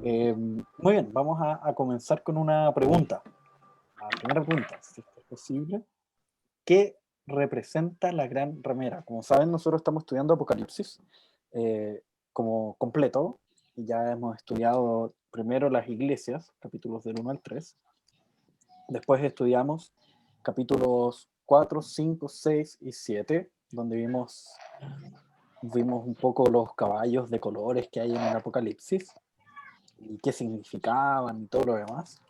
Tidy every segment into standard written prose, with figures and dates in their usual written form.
Muy bien, vamos a comenzar con una pregunta. La primera pregunta, si esto es posible. ¿Qué representa la Gran Ramera? Como saben, nosotros estamos estudiando Apocalipsis como completo, y ya hemos estudiado primero las iglesias, capítulos del 1 al 3. Después estudiamos capítulos 4, 5, 6 y 7, donde vimos un poco los caballos de colores que hay en el Apocalipsis y qué significaban y todo lo demás.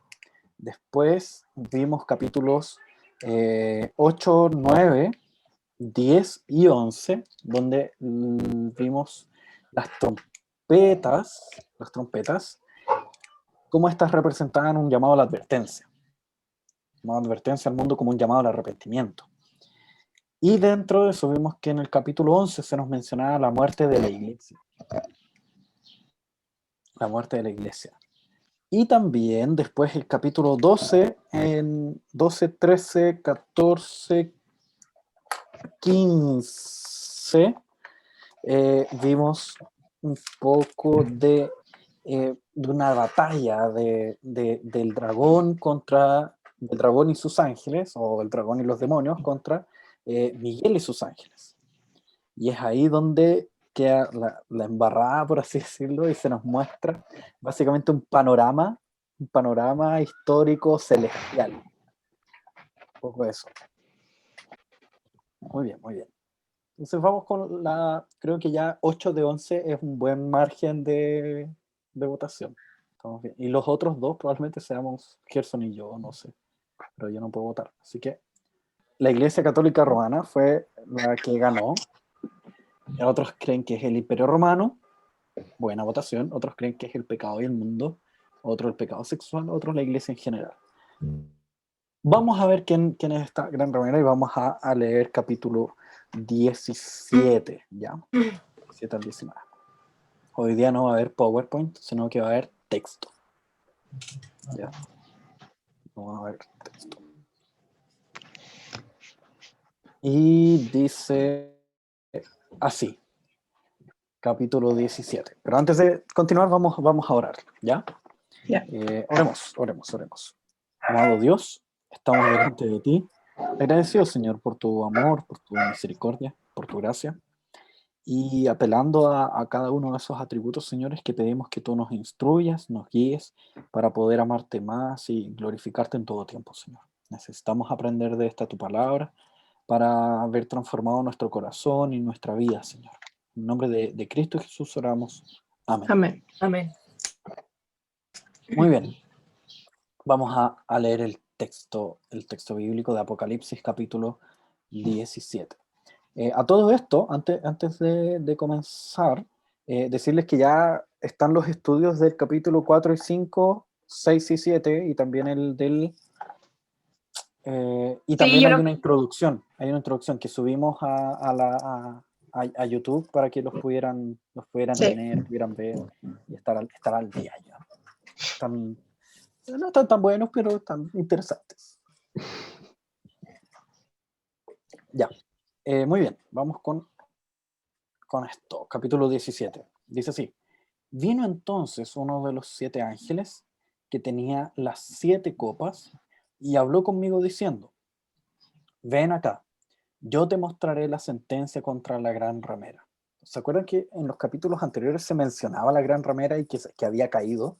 Después vimos capítulos 8, 9, 10 y 11, donde vimos las trompetas, cómo estas representaban un llamado a la advertencia. Una advertencia al mundo como un llamado al arrepentimiento. Y dentro de eso vimos que en el capítulo 11 se nos mencionaba la muerte de la iglesia. La muerte de la iglesia. Y también después el capítulo 12, en 12, 13, 14, 15, vimos un poco de una batalla del dragón del dragón y sus ángeles, o el dragón y los demonios, contra Miguel y sus ángeles. Y es ahí donde queda la embarrada, por así decirlo, y se nos muestra básicamente un panorama histórico celestial. Un poco eso. Muy bien, muy bien. Entonces vamos con creo que ya 8 de 11 es un buen margen de votación. Estamos bien. Y los otros dos probablemente seamos Gerson y yo, no sé. Pero yo no puedo votar. Así que la Iglesia Católica Romana fue la que ganó. Otros creen que es el Imperio Romano. Buena votación. Otros creen que es el pecado y el mundo. Otro el pecado sexual. Otros la Iglesia en general. Vamos a ver quién es esta gran ramera y vamos a leer capítulo 17, ¿ya? 17 al 19. Hoy día no va a haber PowerPoint, sino que va a haber texto. ¿Ya? No va a haber texto. Y dice así, capítulo 17. Pero antes de continuar, vamos a orar, ¿ya? Ya. Oremos. Amado Dios, estamos delante de ti. Agradecidos, Señor, por tu amor, por tu misericordia, por tu gracia. Y apelando a cada uno de esos atributos, señores, que pedimos que tú nos instruyas, nos guíes para poder amarte más y glorificarte en todo tiempo, Señor. Necesitamos aprender de esta tu palabra para haber transformado nuestro corazón y nuestra vida, Señor. En nombre de Cristo Jesús oramos. Amén. Amén. Amén. Muy bien. Vamos a leer el texto bíblico de Apocalipsis, capítulo 17. A todo esto, antes de comenzar, decirles que ya están los estudios del capítulo 4 y 5, 6 y 7, y también el del... y también hay una introducción que subimos a YouTube para que los pudieran tener, pudieran ver y estar al día ya. No están tan buenos, pero están interesantes. Ya. Muy bien, vamos con esto. Capítulo 17. Dice así. Vino entonces uno de los 7 ángeles que tenía las 7 copas y habló conmigo diciendo, ven acá, yo te mostraré la sentencia contra la gran ramera. ¿Se acuerdan que en los capítulos anteriores se mencionaba la gran ramera y que había caído?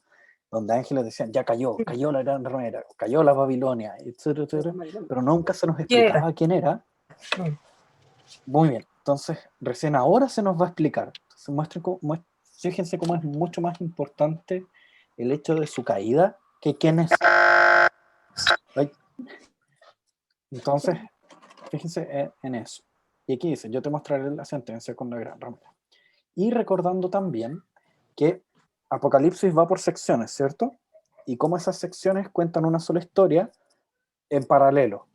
Donde ángeles decían, ya cayó la gran ramera, cayó la Babilonia, etcétera, etcétera, pero nunca se nos explicaba quién era. Muy bien, entonces recién ahora se nos va a explicar. Fíjense cómo es mucho más importante el hecho de su caída que quién es. ¿Right? Entonces, fíjense en eso. Y aquí dice, yo te mostraré la sentencia con la gran ramera. Y recordando también que Apocalipsis va por secciones, ¿cierto? Y cómo esas secciones cuentan una sola historia en paralelo.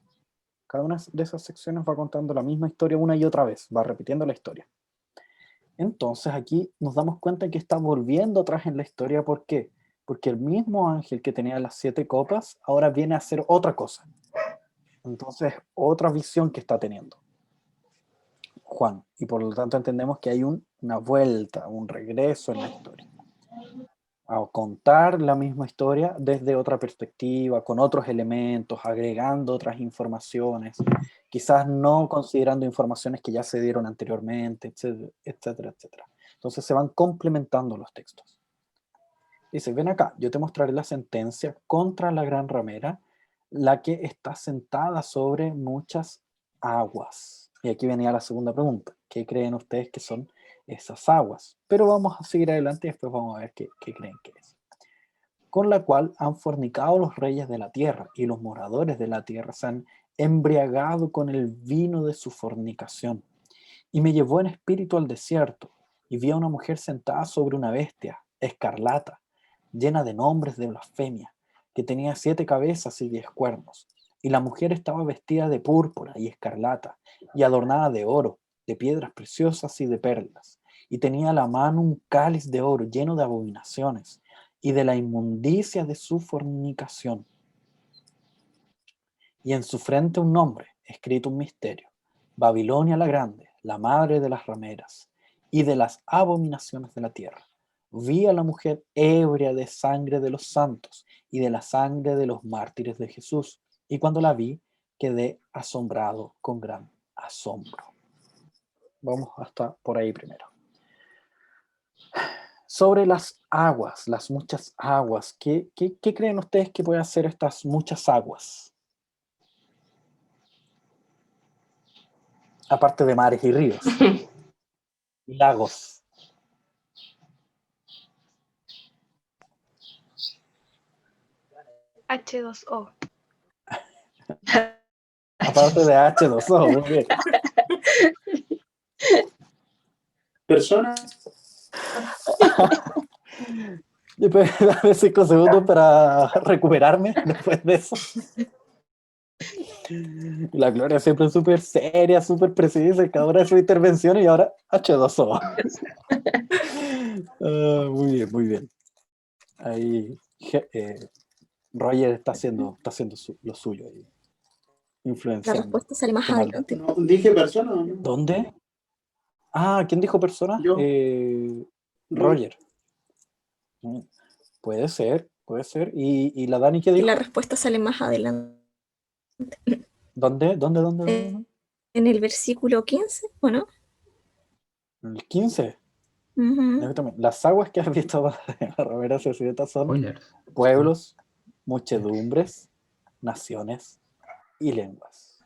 Cada una de esas secciones va contando la misma historia una y otra vez, va repitiendo la historia. Entonces aquí nos damos cuenta que está volviendo atrás en la historia. ¿Por qué? Porque el mismo ángel que tenía las 7 copas ahora viene a hacer otra cosa. Entonces, otra visión que está teniendo Juan. Y por lo tanto entendemos que hay una vuelta, un regreso en la historia. a contar la misma historia desde otra perspectiva, con otros elementos, agregando otras informaciones, quizás no considerando informaciones que ya se dieron anteriormente, etcétera, etcétera, etcétera. Entonces se van complementando los textos. Dice, ven acá, yo te mostraré la sentencia contra la gran ramera, la que está sentada sobre muchas aguas. Y aquí venía la segunda pregunta. ¿Qué creen ustedes que son esas aguas? Pero vamos a seguir adelante y después vamos a ver qué creen que es. Con la cual han fornicado los reyes de la tierra, y los moradores de la tierra se han embriagado con el vino de su fornicación. Y me llevó en espíritu al desierto, y vi a una mujer sentada sobre una bestia, escarlata, llena de nombres de blasfemia, que tenía 7 cabezas y 10 cuernos. Y la mujer estaba vestida de púrpura y escarlata, y adornada de oro, de piedras preciosas y de perlas. Y tenía a la mano un cáliz de oro lleno de abominaciones, y de la inmundicia de su fornicación. Y en su frente un nombre, escrito un misterio: Babilonia la Grande, la madre de las rameras y de las abominaciones de la tierra. Vi a la mujer ebria de sangre de los santos y de la sangre de los mártires de Jesús, y cuando la vi, quedé asombrado con gran asombro. Vamos hasta por ahí primero. Sobre las aguas, las muchas aguas, ¿qué creen ustedes que pueden hacer estas muchas aguas? Aparte de mares y ríos. Lagos. H2O. Aparte de H2O, muy bien. Personas. Dame 5 segundos para recuperarme después de eso. La Gloria siempre es súper seria, súper precisa en cada una de sus intervenciones, y ahora H2O. Muy bien, muy bien. Ahí Roger está haciendo lo suyo ahí, La influenciando. respuesta sale más Qué maldad. adelante. No, dije persona, ¿no? ¿Dónde? Ah, ¿quién dijo persona? Yo. Roger. Puede ser, puede ser. ¿Y la Dani qué Y dijo? la respuesta sale más adelante. ¿Dónde? En el versículo 15, ¿o no? El 15. Ujú. Las aguas que has visto en la Ramera Sociedad son Spoilers. pueblos, muchedumbres, naciones y lenguas.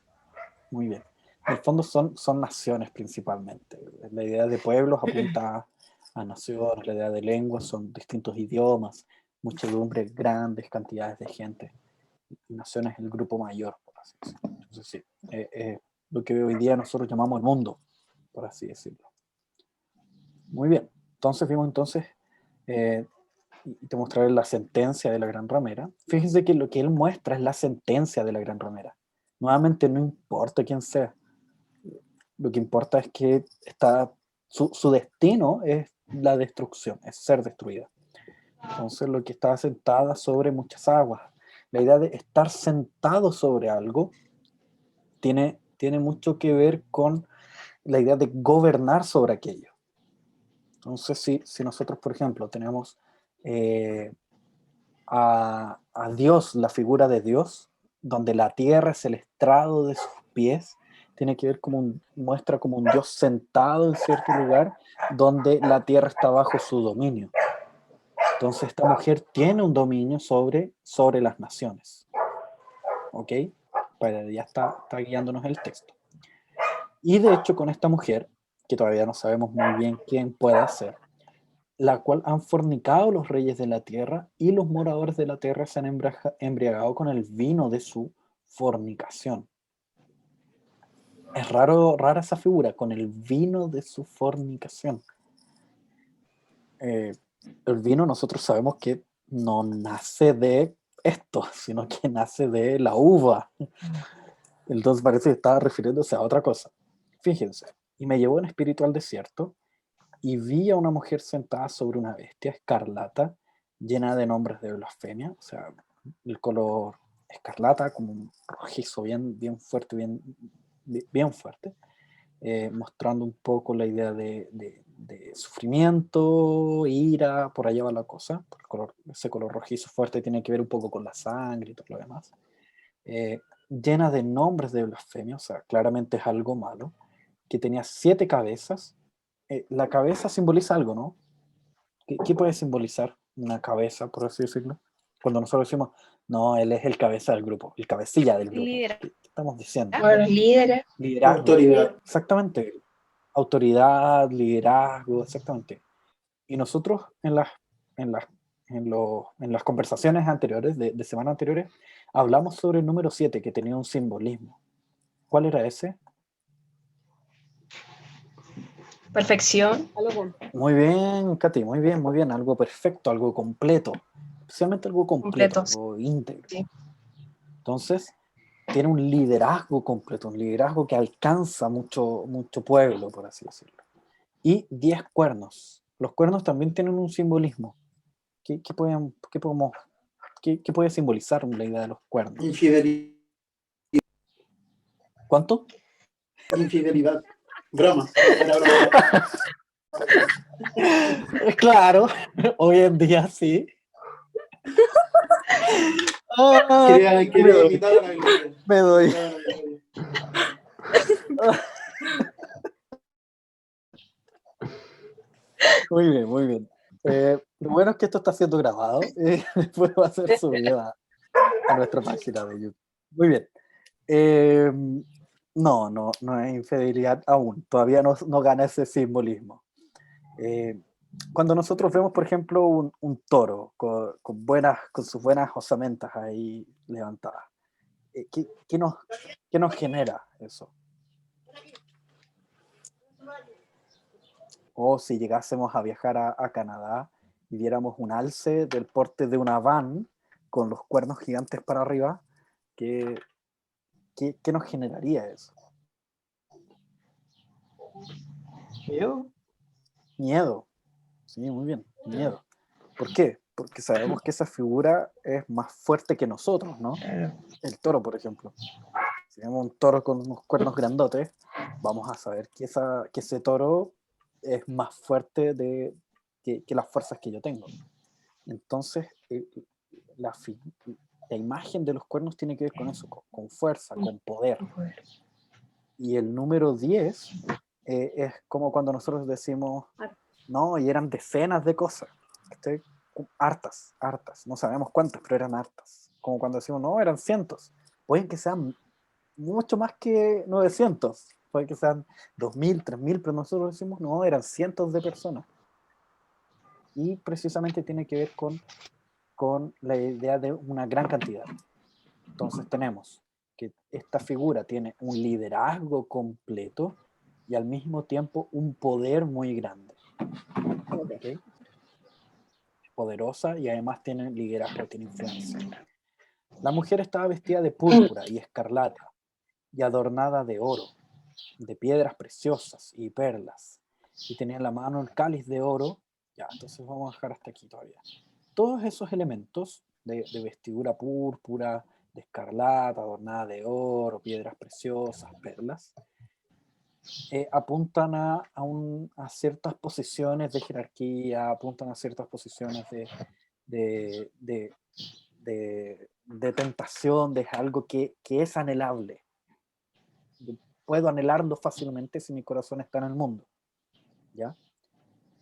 Muy bien. En el fondo son naciones principalmente. La idea de pueblos apunta a naciones, la idea de lenguas son distintos idiomas, muchedumbres, grandes cantidades de gente. Y naciones el grupo mayor, por así decirlo. Entonces sí, lo que hoy día nosotros llamamos el mundo, por así decirlo. Muy bien. Entonces vimos y te mostraré la sentencia de la Gran Ramera. Fíjense que lo que él muestra es la sentencia de la Gran Ramera. Nuevamente, no importa quién sea. Lo que importa es que su destino es la destrucción, es ser destruida. Entonces, lo que está sentada sobre muchas aguas. La idea de estar sentado sobre algo tiene mucho que ver con la idea de gobernar sobre aquello. Entonces, si nosotros, por ejemplo, tenemos a Dios, la figura de Dios, donde la tierra es el estrado de sus pies, tiene que ver muestra como un Dios sentado en cierto lugar donde la tierra está bajo su dominio. Entonces esta mujer tiene un dominio sobre las naciones. ¿Ok? Pues ya está guiándonos el texto. Y de hecho con esta mujer, que todavía no sabemos muy bien quién puede ser, la cual han fornicado los reyes de la tierra, y los moradores de la tierra se han embriagado con el vino de su fornicación. Es rara esa figura, con el vino de su fornicación. El vino nosotros sabemos que no nace de esto, sino que nace de la uva. Entonces parece que estaba refiriéndose a otra cosa. Fíjense, y me llevó en espíritu al desierto, y vi a una mujer sentada sobre una bestia escarlata, llena de nombres de blasfemia, o sea, el color escarlata, como un rojizo bien fuerte, bien fuerte, mostrando un poco la idea de de sufrimiento, ira, por allá va la cosa. Ese color rojizo fuerte tiene que ver un poco con la sangre y todo lo demás. Llena de nombres de blasfemia, o sea, claramente es algo malo, que tenía 7 cabezas. La cabeza simboliza algo, ¿no? ¿Qué puede simbolizar una cabeza, por así decirlo? Cuando nosotros decimos, no, él es el cabeza del grupo, el cabecilla del grupo. ¿Qué estamos diciendo? Bueno, los líderes. Liderazgo. Autoridad. Exactamente. Autoridad, liderazgo, exactamente. Y nosotros en las conversaciones anteriores, de semanas anteriores, hablamos sobre el número 7, que tenía un simbolismo. ¿Cuál era ese? Perfección. Muy bien, Katy, muy bien, muy bien. Algo perfecto, algo completo. Especialmente algo completo, Completo, algo íntegro. sí. Entonces, tiene un liderazgo completo, un liderazgo que alcanza mucho, mucho pueblo, por así decirlo. Y 10 cuernos. Los cuernos también tienen un simbolismo. ¿Qué puede simbolizar la idea de los cuernos? Infidelidad. ¿Cuánto? Infidelidad. Broma. Era broma. Claro, hoy en día sí. Quería quitar a la gloria. Me doy. Muy bien, muy bien. Lo bueno es que esto está siendo grabado. Después va a ser subido a nuestra página de YouTube. Muy bien. No es infidelidad aún. Todavía no gana ese simbolismo. Cuando nosotros vemos, por ejemplo, un toro con sus buenas osamentas ahí levantadas, ¿qué nos genera eso? O si llegásemos a viajar a Canadá y viéramos un alce del porte de una van con los cuernos gigantes para arriba, ¿qué nos generaría eso? Miedo. Sí, muy bien, miedo. ¿Por qué? Porque sabemos que esa figura es más fuerte que nosotros, ¿no? El toro, por ejemplo. Si vemos un toro con unos cuernos grandotes, vamos a saber que ese toro es más fuerte que las fuerzas que yo tengo. Entonces, la imagen de los cuernos tiene que ver con eso, con fuerza, con poder. Y el número 10 es como cuando nosotros decimos, no, y eran decenas de cosas. Hartas, no sabemos cuántas, pero eran hartas. Como cuando decimos, no, eran cientos. Pueden que sean mucho más que 900, puede que sean 2000, 3000, pero nosotros decimos, no, eran cientos de personas. Y precisamente tiene que ver con la idea de una gran cantidad. Entonces tenemos que esta figura tiene un liderazgo completo y al mismo tiempo un poder muy grande. ¿Okay? Poderosa y además tiene liderazgo, tiene influencia. La mujer estaba vestida de púrpura y escarlata y adornada de oro, de piedras preciosas y perlas, y tenía en la mano el cáliz de oro. Ya, entonces vamos a dejar hasta aquí todavía. Todos esos elementos de vestidura púrpura, de escarlata, adornada de oro, piedras preciosas, perlas, apuntan a ciertas posiciones de jerarquía, apuntan a ciertas posiciones de tentación, de algo que es anhelable. Yo puedo anhelarlo fácilmente si mi corazón está en el mundo, ¿ya?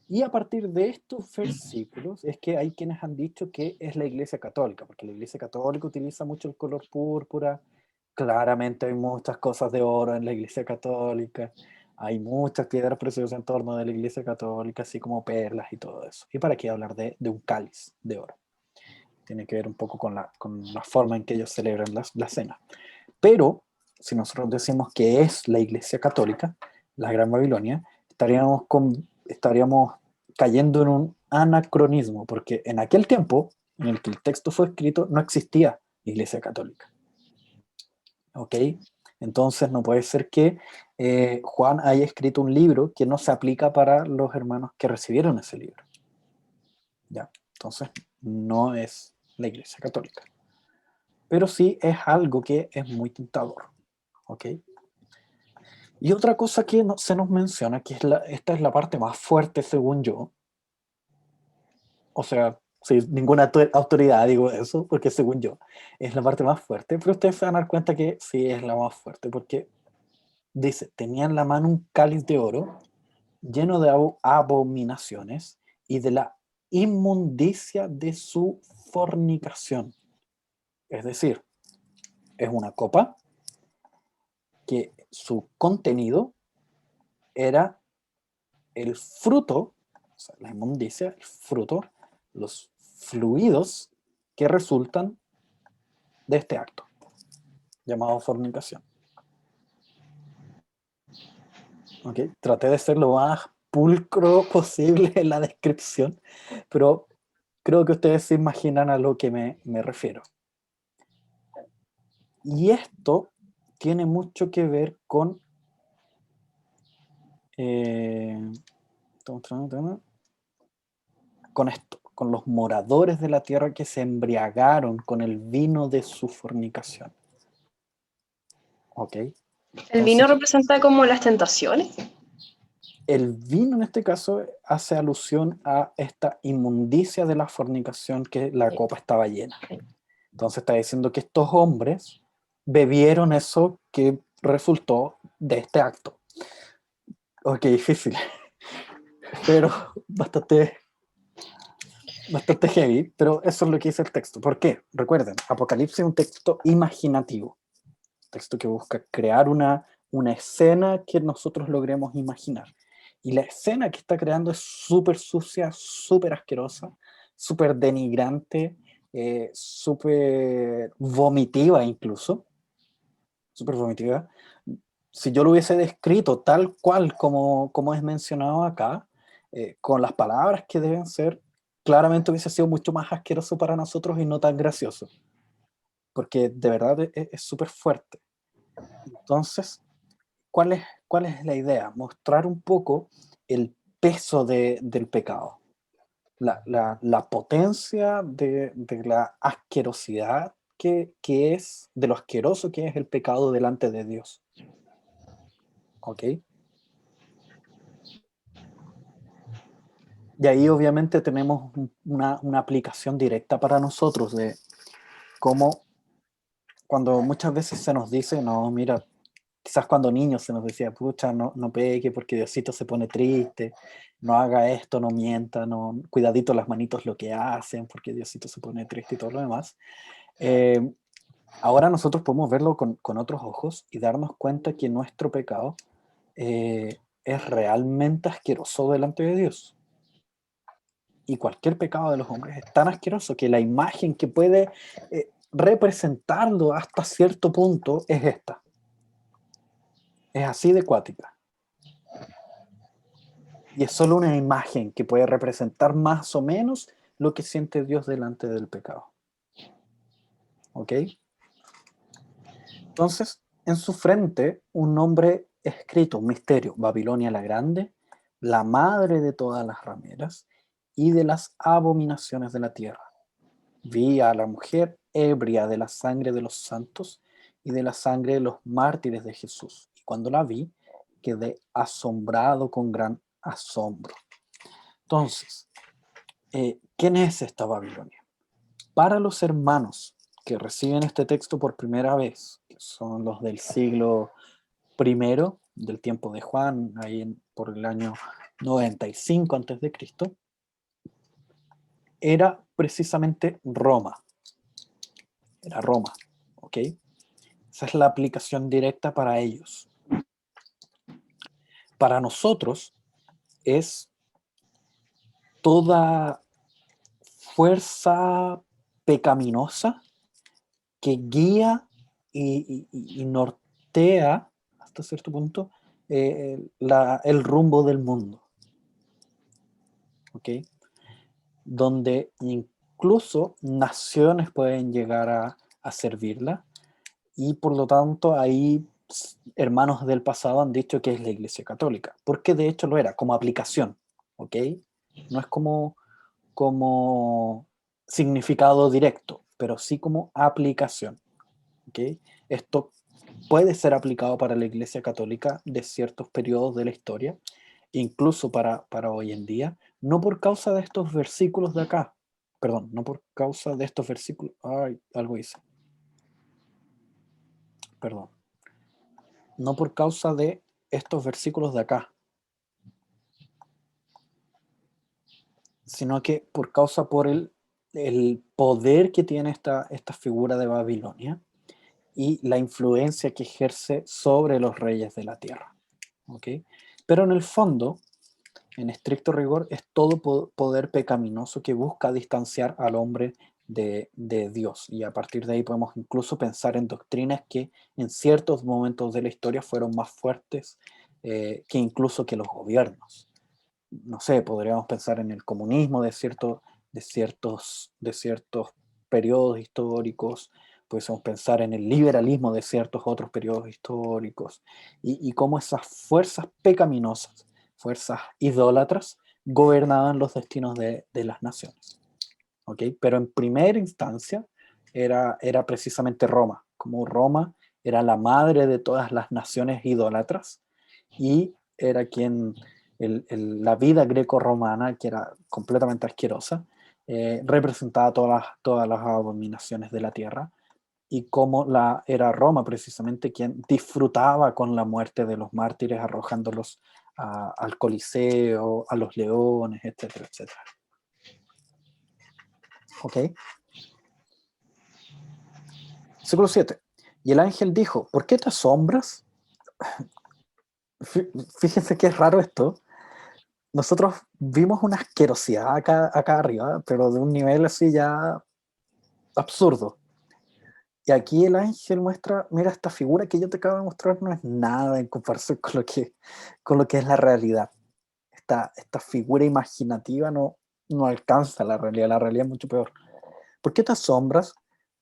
Y a partir de estos versículos es que hay quienes han dicho que es la Iglesia Católica, porque la Iglesia Católica utiliza mucho el color púrpura. Claramente hay muchas cosas de oro en la Iglesia Católica, hay muchas piedras preciosas en torno de la Iglesia Católica, así como perlas y todo eso. ¿Y para qué hablar de un cáliz de oro? Tiene que ver un poco con la forma en que ellos celebran la cena. Pero si nosotros decimos que es la Iglesia Católica, la Gran Babilonia, estaríamos cayendo en un anacronismo, porque en aquel tiempo en el que el texto fue escrito no existía Iglesia Católica. ¿Ok? Entonces no puede ser que Juan haya escrito un libro que no se aplica para los hermanos que recibieron ese libro. ¿Ya? Entonces no es la Iglesia Católica. Pero sí es algo que es muy tentador. ¿Ok? Y otra cosa que se nos menciona, que esta es la parte más fuerte según yo, o sea, sin ninguna autoridad digo eso, porque según yo es la parte más fuerte, pero ustedes se van a dar cuenta que sí es la más fuerte, porque dice, tenía en la mano un cáliz de oro lleno de abominaciones y de la inmundicia de su fornicación. Es decir, es una copa que su contenido era el fruto, o sea, la inmundicia, el fruto, los fluidos que resultan de este acto, llamado fornicación. ¿Okay? Traté de ser lo más pulcro posible en la descripción, pero creo que ustedes se imaginan a lo que me refiero. Y esto tiene mucho que ver con esto, con los moradores de la tierra que se embriagaron con el vino de su fornicación. ¿Ok? ¿El vino Entonces, representa como las tentaciones? el vino en este caso hace alusión a esta inmundicia de la fornicación, que la copa estaba llena. Entonces está diciendo que estos hombres bebieron eso que resultó de este acto. Ok, difícil, pero bastante heavy, pero eso es lo que dice el texto. ¿Por qué? Recuerden, Apocalipsis es un texto imaginativo, un texto que busca crear una escena que nosotros logremos imaginar. Y la escena que está creando es súper sucia, súper asquerosa, súper denigrante, súper vomitiva incluso, súper vomitiva. Si yo lo hubiese descrito tal cual como es mencionado acá, con las palabras que deben ser, claramente hubiese sido mucho más asqueroso para nosotros y no tan gracioso, porque de verdad es súper fuerte. Entonces, ¿cuál es la idea? Mostrar un poco el peso del pecado, la potencia de la asquerosidad que es, de lo asqueroso que es el pecado delante de Dios. ¿Ok? Y ahí obviamente tenemos una aplicación directa para nosotros de cómo, cuando muchas veces se nos dice, no, mira, quizás cuando niños se nos decía, pucha, no pegue porque Diosito se pone triste, no haga esto, no mienta, no, cuidadito las manitos lo que hacen porque Diosito se pone triste y todo lo demás. Ahora nosotros podemos verlo con otros ojos y darnos cuenta que nuestro pecado es realmente asqueroso delante de Dios. Y cualquier pecado de los hombres es tan asqueroso que la imagen que puede representarlo hasta cierto punto es esta. Es así de cuática. Y es solo una imagen que puede representar más o menos lo que siente Dios delante del pecado. ¿Ok? Entonces, en su frente, un nombre escrito, un misterio, Babilonia la Grande, la madre de todas las rameras y de las abominaciones de la tierra. Vi a la mujer ebria de la sangre de los santos y de la sangre de los mártires de Jesús. Y cuando la vi, quedé asombrado con gran asombro. Entonces, ¿quién es esta Babilonia? Para los hermanos que reciben este texto por primera vez, que son los del siglo I, del tiempo de Juan, por el año 95 a.C., era precisamente Roma. Era Roma, ¿ok? Esa es la aplicación directa para ellos. Para nosotros es toda fuerza pecaminosa que guía y nortea hasta cierto punto el rumbo del mundo. ¿Ok? Donde incluso naciones pueden llegar a servirla, y por lo tanto ahí hermanos del pasado han dicho que es la Iglesia Católica, porque de hecho lo era, como aplicación, ¿ok? No es como significado directo, pero sí como aplicación, ¿ok? Esto puede ser aplicado para la Iglesia Católica de ciertos periodos de la historia, incluso para hoy en día, no por causa de estos versículos de acá, perdón, no por causa de estos versículos, ay, algo hice, perdón, no por causa de estos versículos de acá, sino que por causa por el poder que tiene esta figura de Babilonia y la influencia que ejerce sobre los reyes de la tierra. ¿Ok? Pero en el fondo, en estricto rigor, es todo poder pecaminoso que busca distanciar al hombre de Dios. Y a partir de ahí podemos incluso pensar en doctrinas que en ciertos momentos de la historia fueron más fuertes que incluso que los gobiernos. No sé, podríamos pensar en el comunismo de ciertos periodos históricos, podemos pensar en el liberalismo de ciertos otros periodos históricos, y cómo esas fuerzas pecaminosas, fuerzas idólatras, gobernaban los destinos de las naciones. ¿Ok? Pero en primera instancia era precisamente Roma, como Roma era la madre de todas las naciones idólatras, y era quien la vida greco-romana, que era completamente asquerosa, representaba todas las abominaciones de la tierra, y cómo era Roma precisamente quien disfrutaba con la muerte de los mártires, arrojándolos al Coliseo, a los leones, etcétera, etcétera. ¿Ok? Versículo 7. Y el ángel dijo, ¿por qué te asombras? Fíjense que es raro esto. Nosotros vimos una asquerosidad acá arriba, pero de un nivel así ya absurdo. Y aquí el ángel muestra, mira, esta figura que yo te acabo de mostrar no es nada en comparación con lo que es la realidad. Esta figura imaginativa no alcanza la realidad es mucho peor. ¿Por qué te asombras?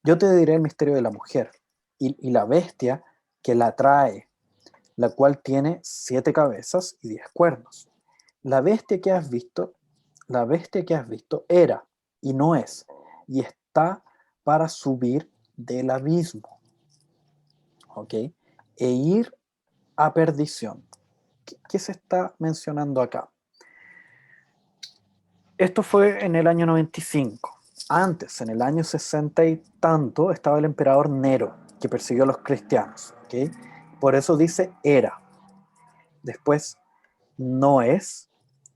Yo te diré el misterio de la mujer y la bestia que la trae, la cual tiene 7 cabezas y 10 cuernos. La bestia que has visto era y no es, y está para subir del abismo, ¿ok? E ir a perdición. ¿Qué se está mencionando acá? Esto fue en el año 95. Antes, en el año 60 y tanto, estaba el emperador Nero, que persiguió a los cristianos, ¿ok? Por eso dice era. Después no es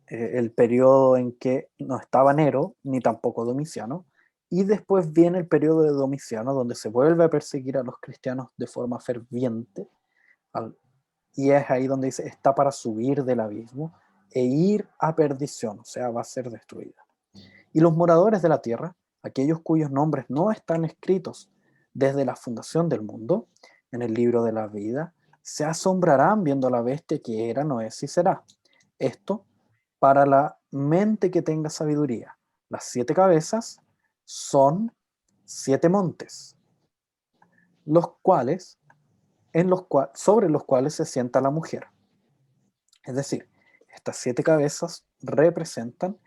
el periodo en que no estaba Nero, ni tampoco Domiciano, y después viene el periodo de Domiciano, donde se vuelve a perseguir a los cristianos de forma ferviente, y es ahí donde dice, está para subir del abismo e ir a perdición, o sea, va a ser destruida. Y los moradores de la tierra, aquellos cuyos nombres no están escritos desde la fundación del mundo, en el libro de la vida, se asombrarán viendo a la bestia que era, no es y será. Esto para la mente que tenga sabiduría. Las 7 cabezas son 7 montes, los cuales, sobre los cuales se sienta la mujer. Es decir, estas 7 cabezas representan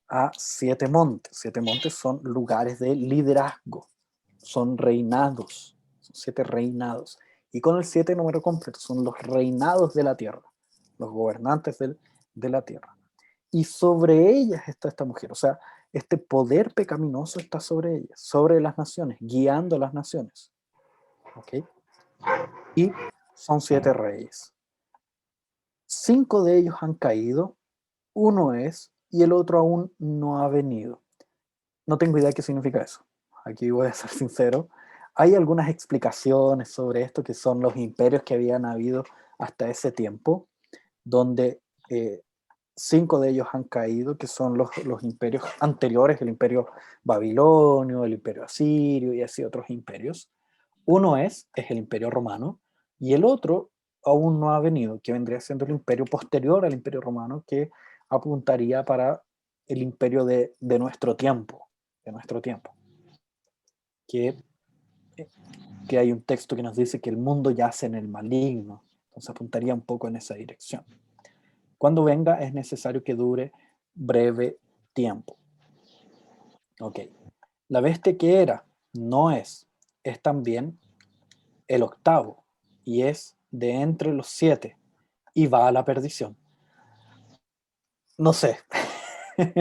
a 7 montes. 7 montes son lugares de liderazgo, son reinados, son 7 reinados. Y con el 7 número completo son los reinados de la tierra, los gobernantes de la tierra. Y sobre ellas está esta mujer, o sea, este poder pecaminoso está sobre ellas, sobre las naciones, guiando a las naciones. ¿Ok? Y son 7 reyes. 5 de ellos han caído, uno es, y el otro aún no ha venido. No tengo idea de qué significa eso. Aquí voy a ser sincero. Hay algunas explicaciones sobre esto, que son los imperios que habían habido hasta ese tiempo, donde 5 de ellos han caído, que son los imperios anteriores, el imperio babilonio, el imperio asirio y así otros imperios. Uno es el imperio romano, y el otro aún no ha venido, que vendría siendo el imperio posterior al imperio romano, que apuntaría para el imperio de nuestro tiempo, que, que hay un texto que nos dice que el mundo yace en el maligno, entonces apuntaría un poco en esa dirección. Cuando venga es necesario que dure breve tiempo. Ok. La bestia que era, no es también el octavo, y es de entre los 7 y va a la perdición. No sé.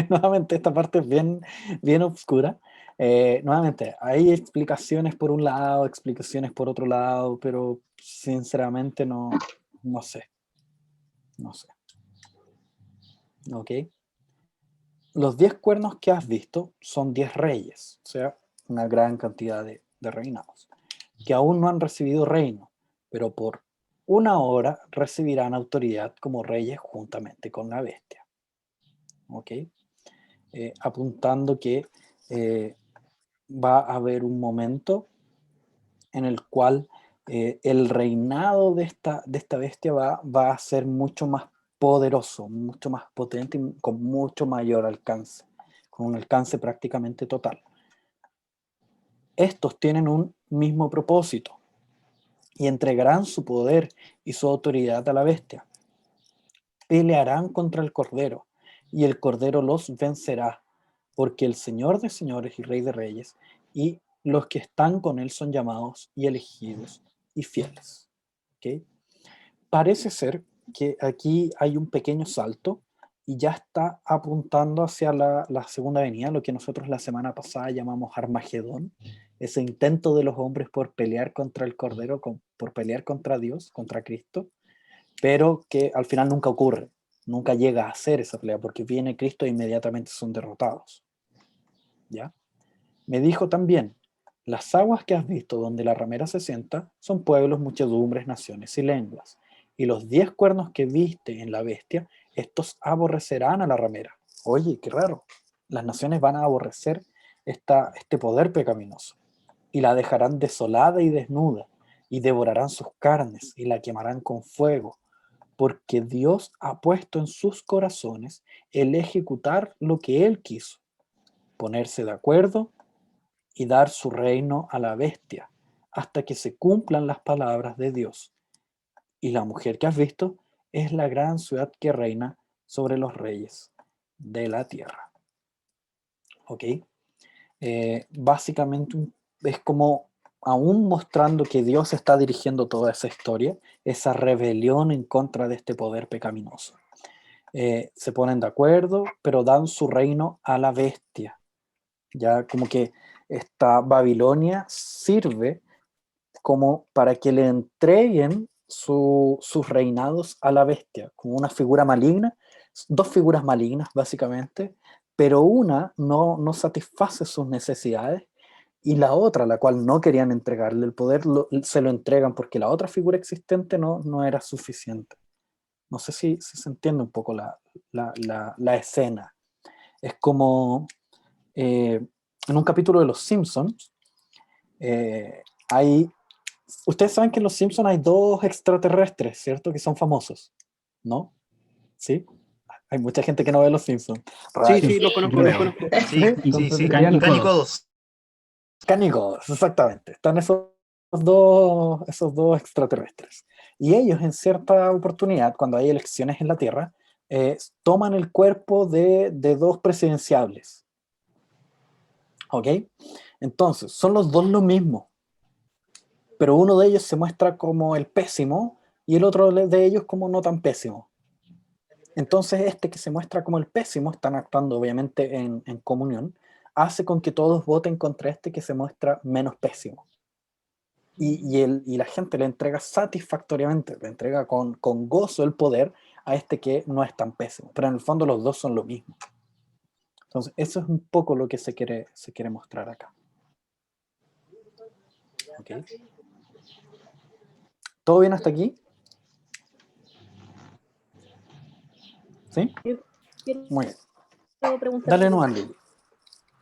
Nuevamente esta parte es bien oscura. Nuevamente, hay explicaciones por un lado, explicaciones por otro lado, pero sinceramente no sé. No sé. ¿Ok? Los 10 cuernos que has visto son 10 reyes, o sea, una gran cantidad de reinados, que aún no han recibido reino, pero por una hora recibirán autoridad como reyes juntamente con la bestia. ¿Ok? Apuntando que va a haber un momento en el cual el reinado de esta bestia va a ser mucho más poderoso, mucho más potente y con mucho mayor alcance, con un alcance prácticamente total. Estos tienen un mismo propósito y entregarán su poder y su autoridad a la bestia. Pelearán contra el Cordero y el Cordero los vencerá, porque el Señor de señores y Rey de reyes y los que están con él son llamados y elegidos y fieles. ¿Okay? Parece ser que aquí hay un pequeño salto y ya está apuntando hacia la segunda venida, lo que nosotros la semana pasada llamamos Armagedón, ese intento de los hombres por pelear contra el Cordero, por pelear contra Dios, contra Cristo, pero que al final nunca ocurre, nunca llega a ser esa pelea, porque viene Cristo e inmediatamente son derrotados. ¿Ya? Me dijo también, las aguas que has visto donde la ramera se sienta son pueblos, muchedumbres, naciones y lenguas. Y los 10 cuernos que viste en la bestia, estos aborrecerán a la ramera. Oye, qué raro. Las naciones van a aborrecer este poder pecaminoso. Y la dejarán desolada y desnuda, y devorarán sus carnes, y la quemarán con fuego. Porque Dios ha puesto en sus corazones el ejecutar lo que Él quiso. Ponerse de acuerdo y dar su reino a la bestia, hasta que se cumplan las palabras de Dios. Y la mujer que has visto es la gran ciudad que reina sobre los reyes de la tierra. ¿Ok? Básicamente es como aún mostrando que Dios está dirigiendo toda esa historia, esa rebelión en contra de este poder pecaminoso. Se ponen de acuerdo, pero dan su reino a la bestia. Ya como que esta Babilonia sirve como para que le entreguen sus reinados a la bestia, como una figura maligna, 2 figuras malignas básicamente, pero una no satisface sus necesidades y la otra, la cual no querían entregarle el poder, se lo entregan porque la otra figura existente no era suficiente. No sé si se entiende un poco la escena. Es como en un capítulo de Los Simpsons, hay ustedes saben que en Los Simpsons hay 2 extraterrestres, ¿cierto? Que son famosos, ¿no? ¿Sí? Hay mucha gente que no ve Los Simpsons. Sí, Rayos. sí, los conozco, Yo los veo. conozco. Sí, Entonces, sí, ya Cánico Cánico 2. 2. Canígodos, exactamente. Están esos dos extraterrestres. Y ellos, en cierta oportunidad, cuando hay elecciones en la Tierra, toman el cuerpo de 2 presidenciables. ¿Ok? Entonces, son los 2 lo mismo, pero uno de ellos se muestra como el pésimo y el otro de ellos como no tan pésimo. Entonces este que se muestra como el pésimo, están actuando obviamente en comunión, hace con que todos voten contra este que se muestra menos pésimo. Y la gente le entrega satisfactoriamente, le entrega con gozo el poder a este que no es tan pésimo, pero en el fondo los 2 son lo mismo. Entonces eso es un poco lo que se quiere mostrar acá. ¿Okay? ¿Todo bien hasta aquí? ¿Sí? Yo quiero Muy bien. preguntar, Dale nomás, Lili.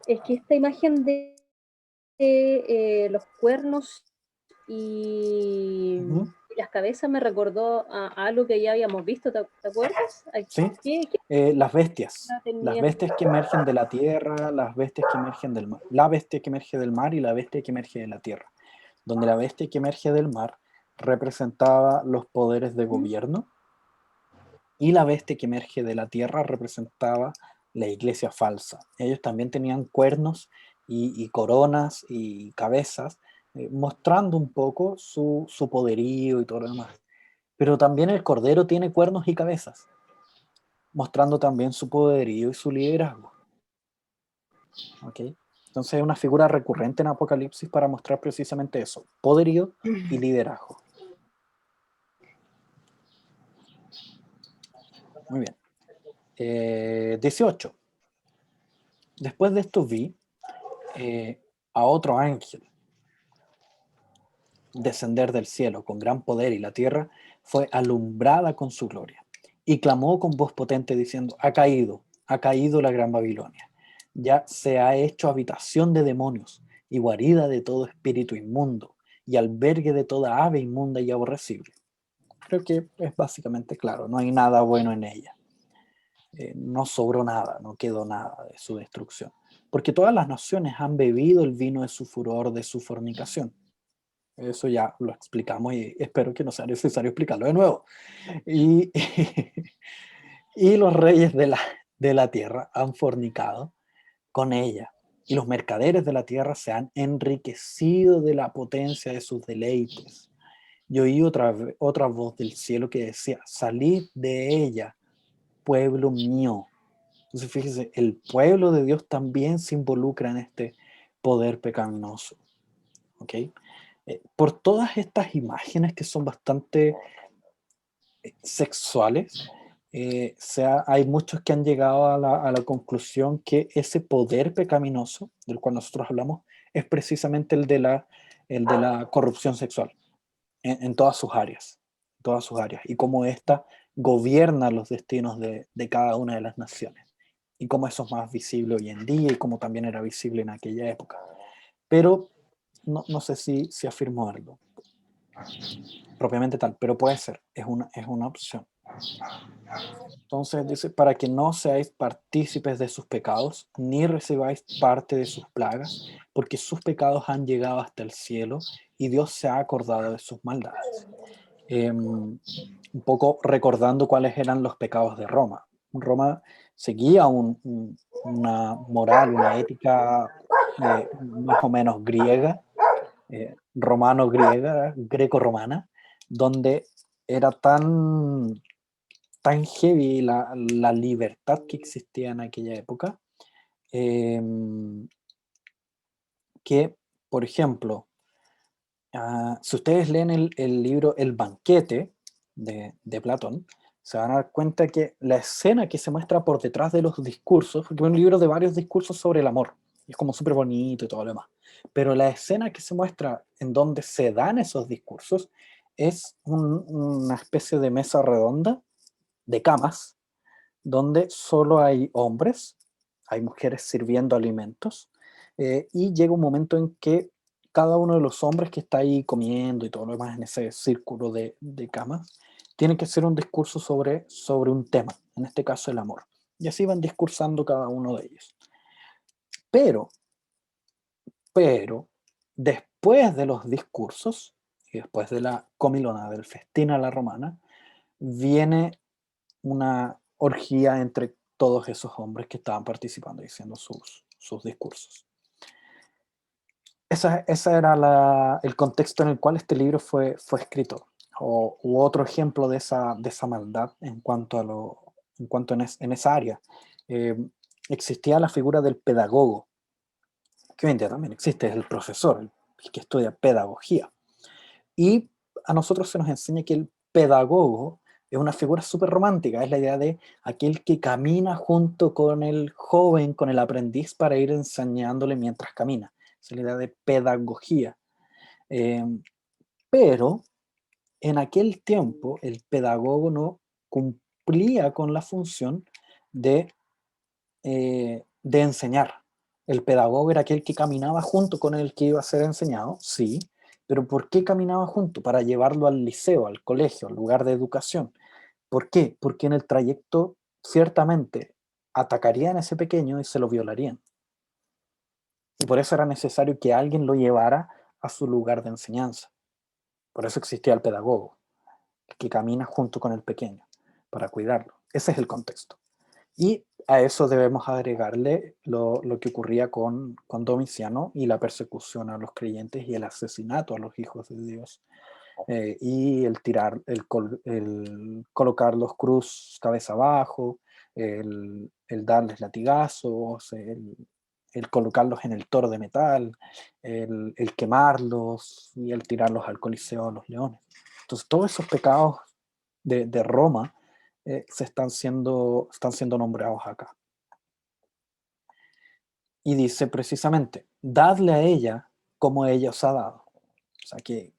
es que esta imagen de los cuernos y las cabezas me recordó a algo que ya habíamos visto, ¿te acuerdas? ¿Sí? ¿Qué Las bestias. Las tenía? bestias que emergen de la tierra, las bestias que emergen del mar. La bestia que emerge del mar y la bestia que emerge de la tierra. Donde la bestia que emerge del mar representaba los poderes de gobierno y la bestia que emerge de la tierra representaba la iglesia falsa. Ellos también tenían cuernos y coronas y cabezas, mostrando un poco su poderío y todo lo demás. Pero también el cordero tiene cuernos y cabezas, mostrando también su poderío y su liderazgo. ¿Ok? Entonces es una figura recurrente en Apocalipsis para mostrar precisamente eso, poderío y liderazgo. Muy bien. 18. Después de esto vi a otro ángel descender del cielo con gran poder, y la tierra fue alumbrada con su gloria. Y clamó con voz potente diciendo: ha caído la gran Babilonia. Ya se ha hecho habitación de demonios y guarida de todo espíritu inmundo y albergue de toda ave inmunda y aborrecible. Creo que es básicamente claro, no hay nada bueno en ella. No sobró nada, no quedó nada de su destrucción. Porque todas las naciones han bebido el vino de su furor, de su fornicación. Eso ya lo explicamos y espero que no sea necesario explicarlo de nuevo. Y, y los reyes de la tierra han fornicado con ella, y los mercaderes de la tierra se han enriquecido de la potencia de sus deleites. Y oí otra voz del cielo que decía: salid de ella, pueblo mío. Entonces fíjese, el pueblo de Dios también se involucra en este poder pecaminoso. ¿Ok? Por todas estas imágenes que son bastante sexuales, hay muchos que han llegado a la conclusión que ese poder pecaminoso del cual nosotros hablamos es precisamente el de la corrupción sexual en todas sus áreas, y cómo ésta gobierna los destinos de cada una de las naciones, y cómo eso es más visible hoy en día y cómo también era visible en aquella época. Pero no sé si afirmo algo propiamente tal, pero puede ser, es una opción. Entonces dice: para que no seáis partícipes de sus pecados, ni recibáis parte de sus plagas, porque sus pecados han llegado hasta el cielo, y Dios se ha acordado de sus maldades. Un poco recordando cuáles eran los pecados de Roma. Roma seguía una moral, una ética más o menos griega, romano-griega, greco-romana, donde era tan heavy la libertad que existía en aquella época, eh, que, por ejemplo, si ustedes leen el libro El banquete de Platón, se van a dar cuenta que la escena que se muestra por detrás de los discursos, porque es un libro de varios discursos sobre el amor, es como súper bonito y todo lo demás, pero la escena que se muestra en donde se dan esos discursos es una especie de mesa redonda de camas, donde solo hay hombres, hay mujeres sirviendo alimentos, y llega un momento en que cada uno de los hombres que está ahí comiendo y todo lo demás en ese círculo de camas, tiene que hacer un discurso sobre un tema, en este caso el amor. Y así van discursando cada uno de ellos. Pero, después de los discursos, y después de la comilona, del festín a la romana, viene una orgía entre todos esos hombres que estaban participando y diciendo sus discursos. Ese era el contexto en el cual este libro fue escrito. U otro ejemplo de esa maldad en cuanto en esa área. Existía la figura del pedagogo, que hoy en día también existe, es el profesor, el que estudia pedagogía. Y a nosotros se nos enseña que el pedagogo es una figura súper romántica, es la idea de aquel que camina junto con el joven, con el aprendiz, para ir enseñándole mientras camina. Es la idea de pedagogía. Pero en aquel tiempo el pedagogo no cumplía con la función de enseñar. El pedagogo era aquel que caminaba junto con el que iba a ser enseñado, sí, pero ¿por qué caminaba junto? Para llevarlo al liceo, al colegio, al lugar de educación. ¿Por qué? Porque en el trayecto ciertamente atacarían a ese pequeño y se lo violarían. Y por eso era necesario que alguien lo llevara a su lugar de enseñanza. Por eso existía el pedagogo, que camina junto con el pequeño, para cuidarlo. Ese es el contexto. Y a eso debemos agregarle lo que ocurría con Domiciano y la persecución a los creyentes y el asesinato a los hijos de Dios. Y el colocarlos cruz cabeza abajo, el darles latigazos, el colocarlos en el toro de metal, el quemarlos y el tirarlos al coliseo a los leones. Entonces todos esos pecados de Roma están siendo nombrados acá. Y dice precisamente, dadle a ella como ella os ha dado. O sea, que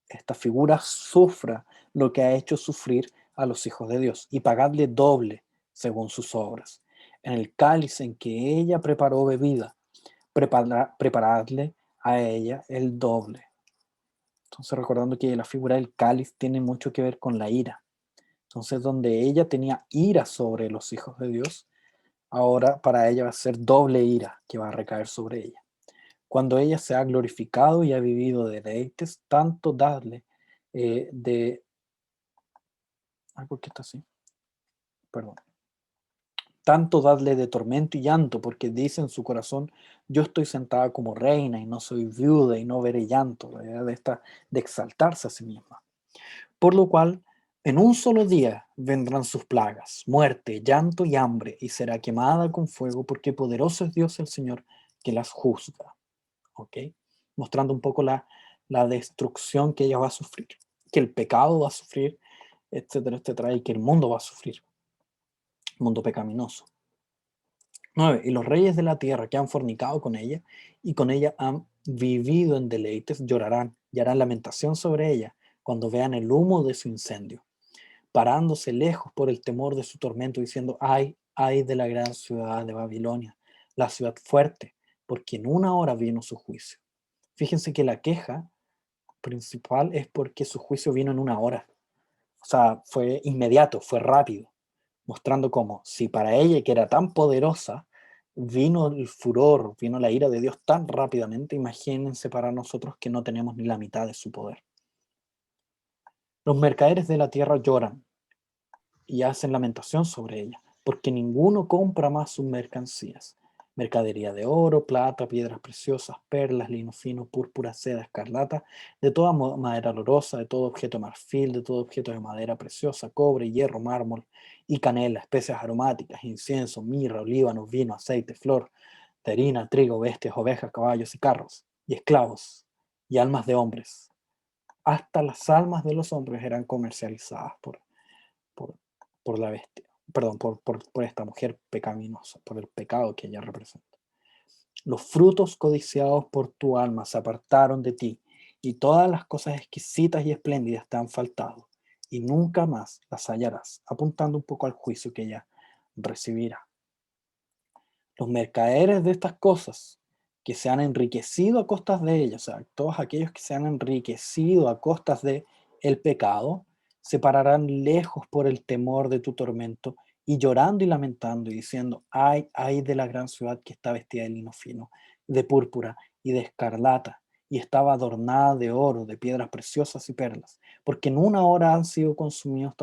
esta figura sufra lo que ha hecho sufrir a los hijos de Dios y pagadle doble según sus obras. En el cáliz en que ella preparó bebida, preparadle a ella el doble. Entonces, recordando que la figura del cáliz tiene mucho que ver con la ira. Entonces, donde ella tenía ira sobre los hijos de Dios, ahora para ella va a ser doble ira que va a recaer sobre ella. Cuando ella se ha glorificado y ha vivido de deleites, tanto dadle ¿por qué está así? Perdón. Tanto dadle de tormento y llanto, porque dice en su corazón, yo estoy sentada como reina y no soy viuda y no veré llanto, de exaltarse a sí misma. Por lo cual, en un solo día vendrán sus plagas, muerte, llanto y hambre, y será quemada con fuego, porque poderoso es Dios el Señor que las juzga. ¿Ok? Mostrando un poco la destrucción que ella va a sufrir, que el pecado va a sufrir, etcétera, etcétera, y que el mundo va a sufrir, mundo pecaminoso. 9. Y los reyes de la tierra que han fornicado con ella y con ella han vivido en deleites llorarán y harán lamentación sobre ella cuando vean el humo de su incendio, parándose lejos por el temor de su tormento, diciendo, ay, ay de la gran ciudad de Babilonia, la ciudad fuerte, porque en una hora vino su juicio. Fíjense que la queja principal es porque su juicio vino en una hora. O sea, fue inmediato, fue rápido, mostrando cómo, si para ella, que era tan poderosa, vino el furor, vino la ira de Dios tan rápidamente, imagínense para nosotros que no tenemos ni la mitad de su poder. Los mercaderes de la tierra lloran y hacen lamentación sobre ella, porque ninguno compra más sus mercancías. Mercadería de oro, plata, piedras preciosas, perlas, lino fino, púrpura, seda, escarlata, de toda madera olorosa, de todo objeto de marfil, de todo objeto de madera preciosa, cobre, hierro, mármol y canela, especias aromáticas, incienso, mirra, olíbano, vino, aceite, flor, de harina, trigo, bestias, ovejas, caballos y carros, y esclavos, y almas de hombres. Hasta las almas de los hombres eran comercializadas por la bestia, perdón, por esta mujer pecaminosa, por el pecado que ella representa. Los frutos codiciados por tu alma se apartaron de ti, y todas las cosas exquisitas y espléndidas te han faltado, y nunca más las hallarás, apuntando un poco al juicio que ella recibirá. Los mercaderes de estas cosas que se han enriquecido a costas de ellas, o sea, todos aquellos que se han enriquecido a costas de el pecado, se pararán lejos por el temor de tu tormento y llorando y lamentando y diciendo, ay, ay de la gran ciudad que está vestida de lino fino, de púrpura y de escarlata, y estaba adornada de oro, de piedras preciosas y perlas, porque en una hora han sido consumidos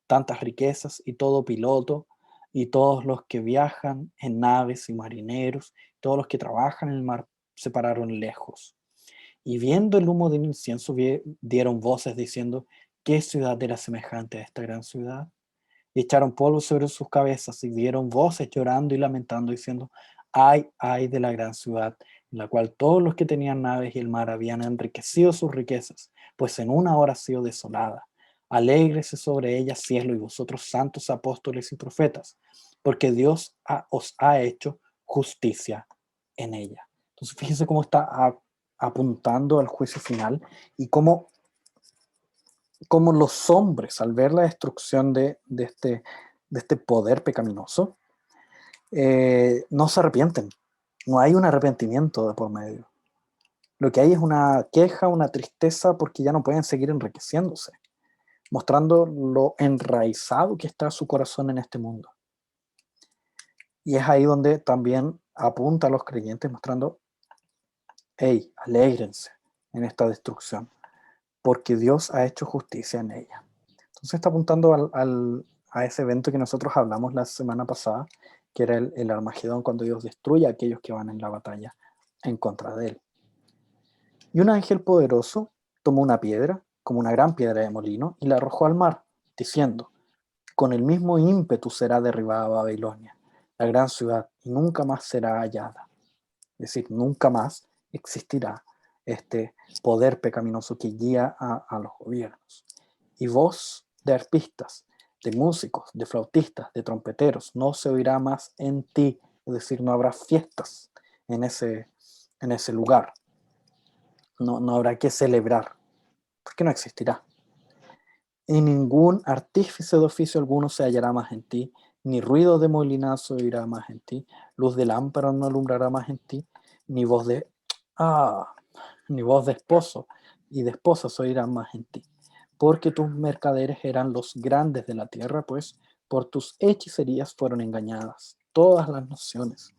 tantas riquezas y todo piloto, y todos los que viajan en naves y marineros, todos los que trabajan en el mar, se pararon lejos. Y viendo el humo del incienso, dieron voces diciendo, ¿qué ciudad era semejante a esta gran ciudad? Y echaron polvo sobre sus cabezas y dieron voces llorando y lamentando, diciendo, ay, ay de la gran ciudad, en la cual todos los que tenían naves y el mar habían enriquecido sus riquezas, pues en una hora ha sido desolada. Alégrese sobre ella cielo y vosotros santos apóstoles y profetas, porque Dios os ha hecho justicia en ella. Entonces fíjense cómo está apuntando al juicio final y cómo los hombres, al ver la destrucción de este poder pecaminoso, no se arrepienten. No hay un arrepentimiento de por medio. Lo que hay es una queja, una tristeza, porque ya no pueden seguir enriqueciéndose, mostrando lo enraizado que está su corazón en este mundo. Y es ahí donde también apunta a los creyentes, mostrando, hey, alégrense en esta destrucción, porque Dios ha hecho justicia en ella. Entonces está apuntando a ese evento que nosotros hablamos la semana pasada, que era el Armagedón, cuando Dios destruye a aquellos que van en la batalla en contra de él. Y un ángel poderoso tomó una piedra, como una gran piedra de molino, y la arrojó al mar, diciendo: con el mismo ímpetu será derribada Babilonia, la gran ciudad, y nunca más será hallada. Es decir, nunca más existirá este poder pecaminoso que guía a los gobiernos. Y voz de arpistas, de músicos, de flautistas, de trompeteros, no se oirá más en ti. Es decir, no habrá fiestas en ese lugar. No habrá que celebrar, porque no existirá. Y ningún artífice de oficio alguno se hallará más en ti, ni ruido de molinazo oirá más en ti, luz de lámpara no alumbrará más en ti, ni voz de esposo y de esposa se oirán más en ti, porque tus mercaderes eran los grandes de la tierra, pues por tus hechicerías fueron engañadas todas las naciones,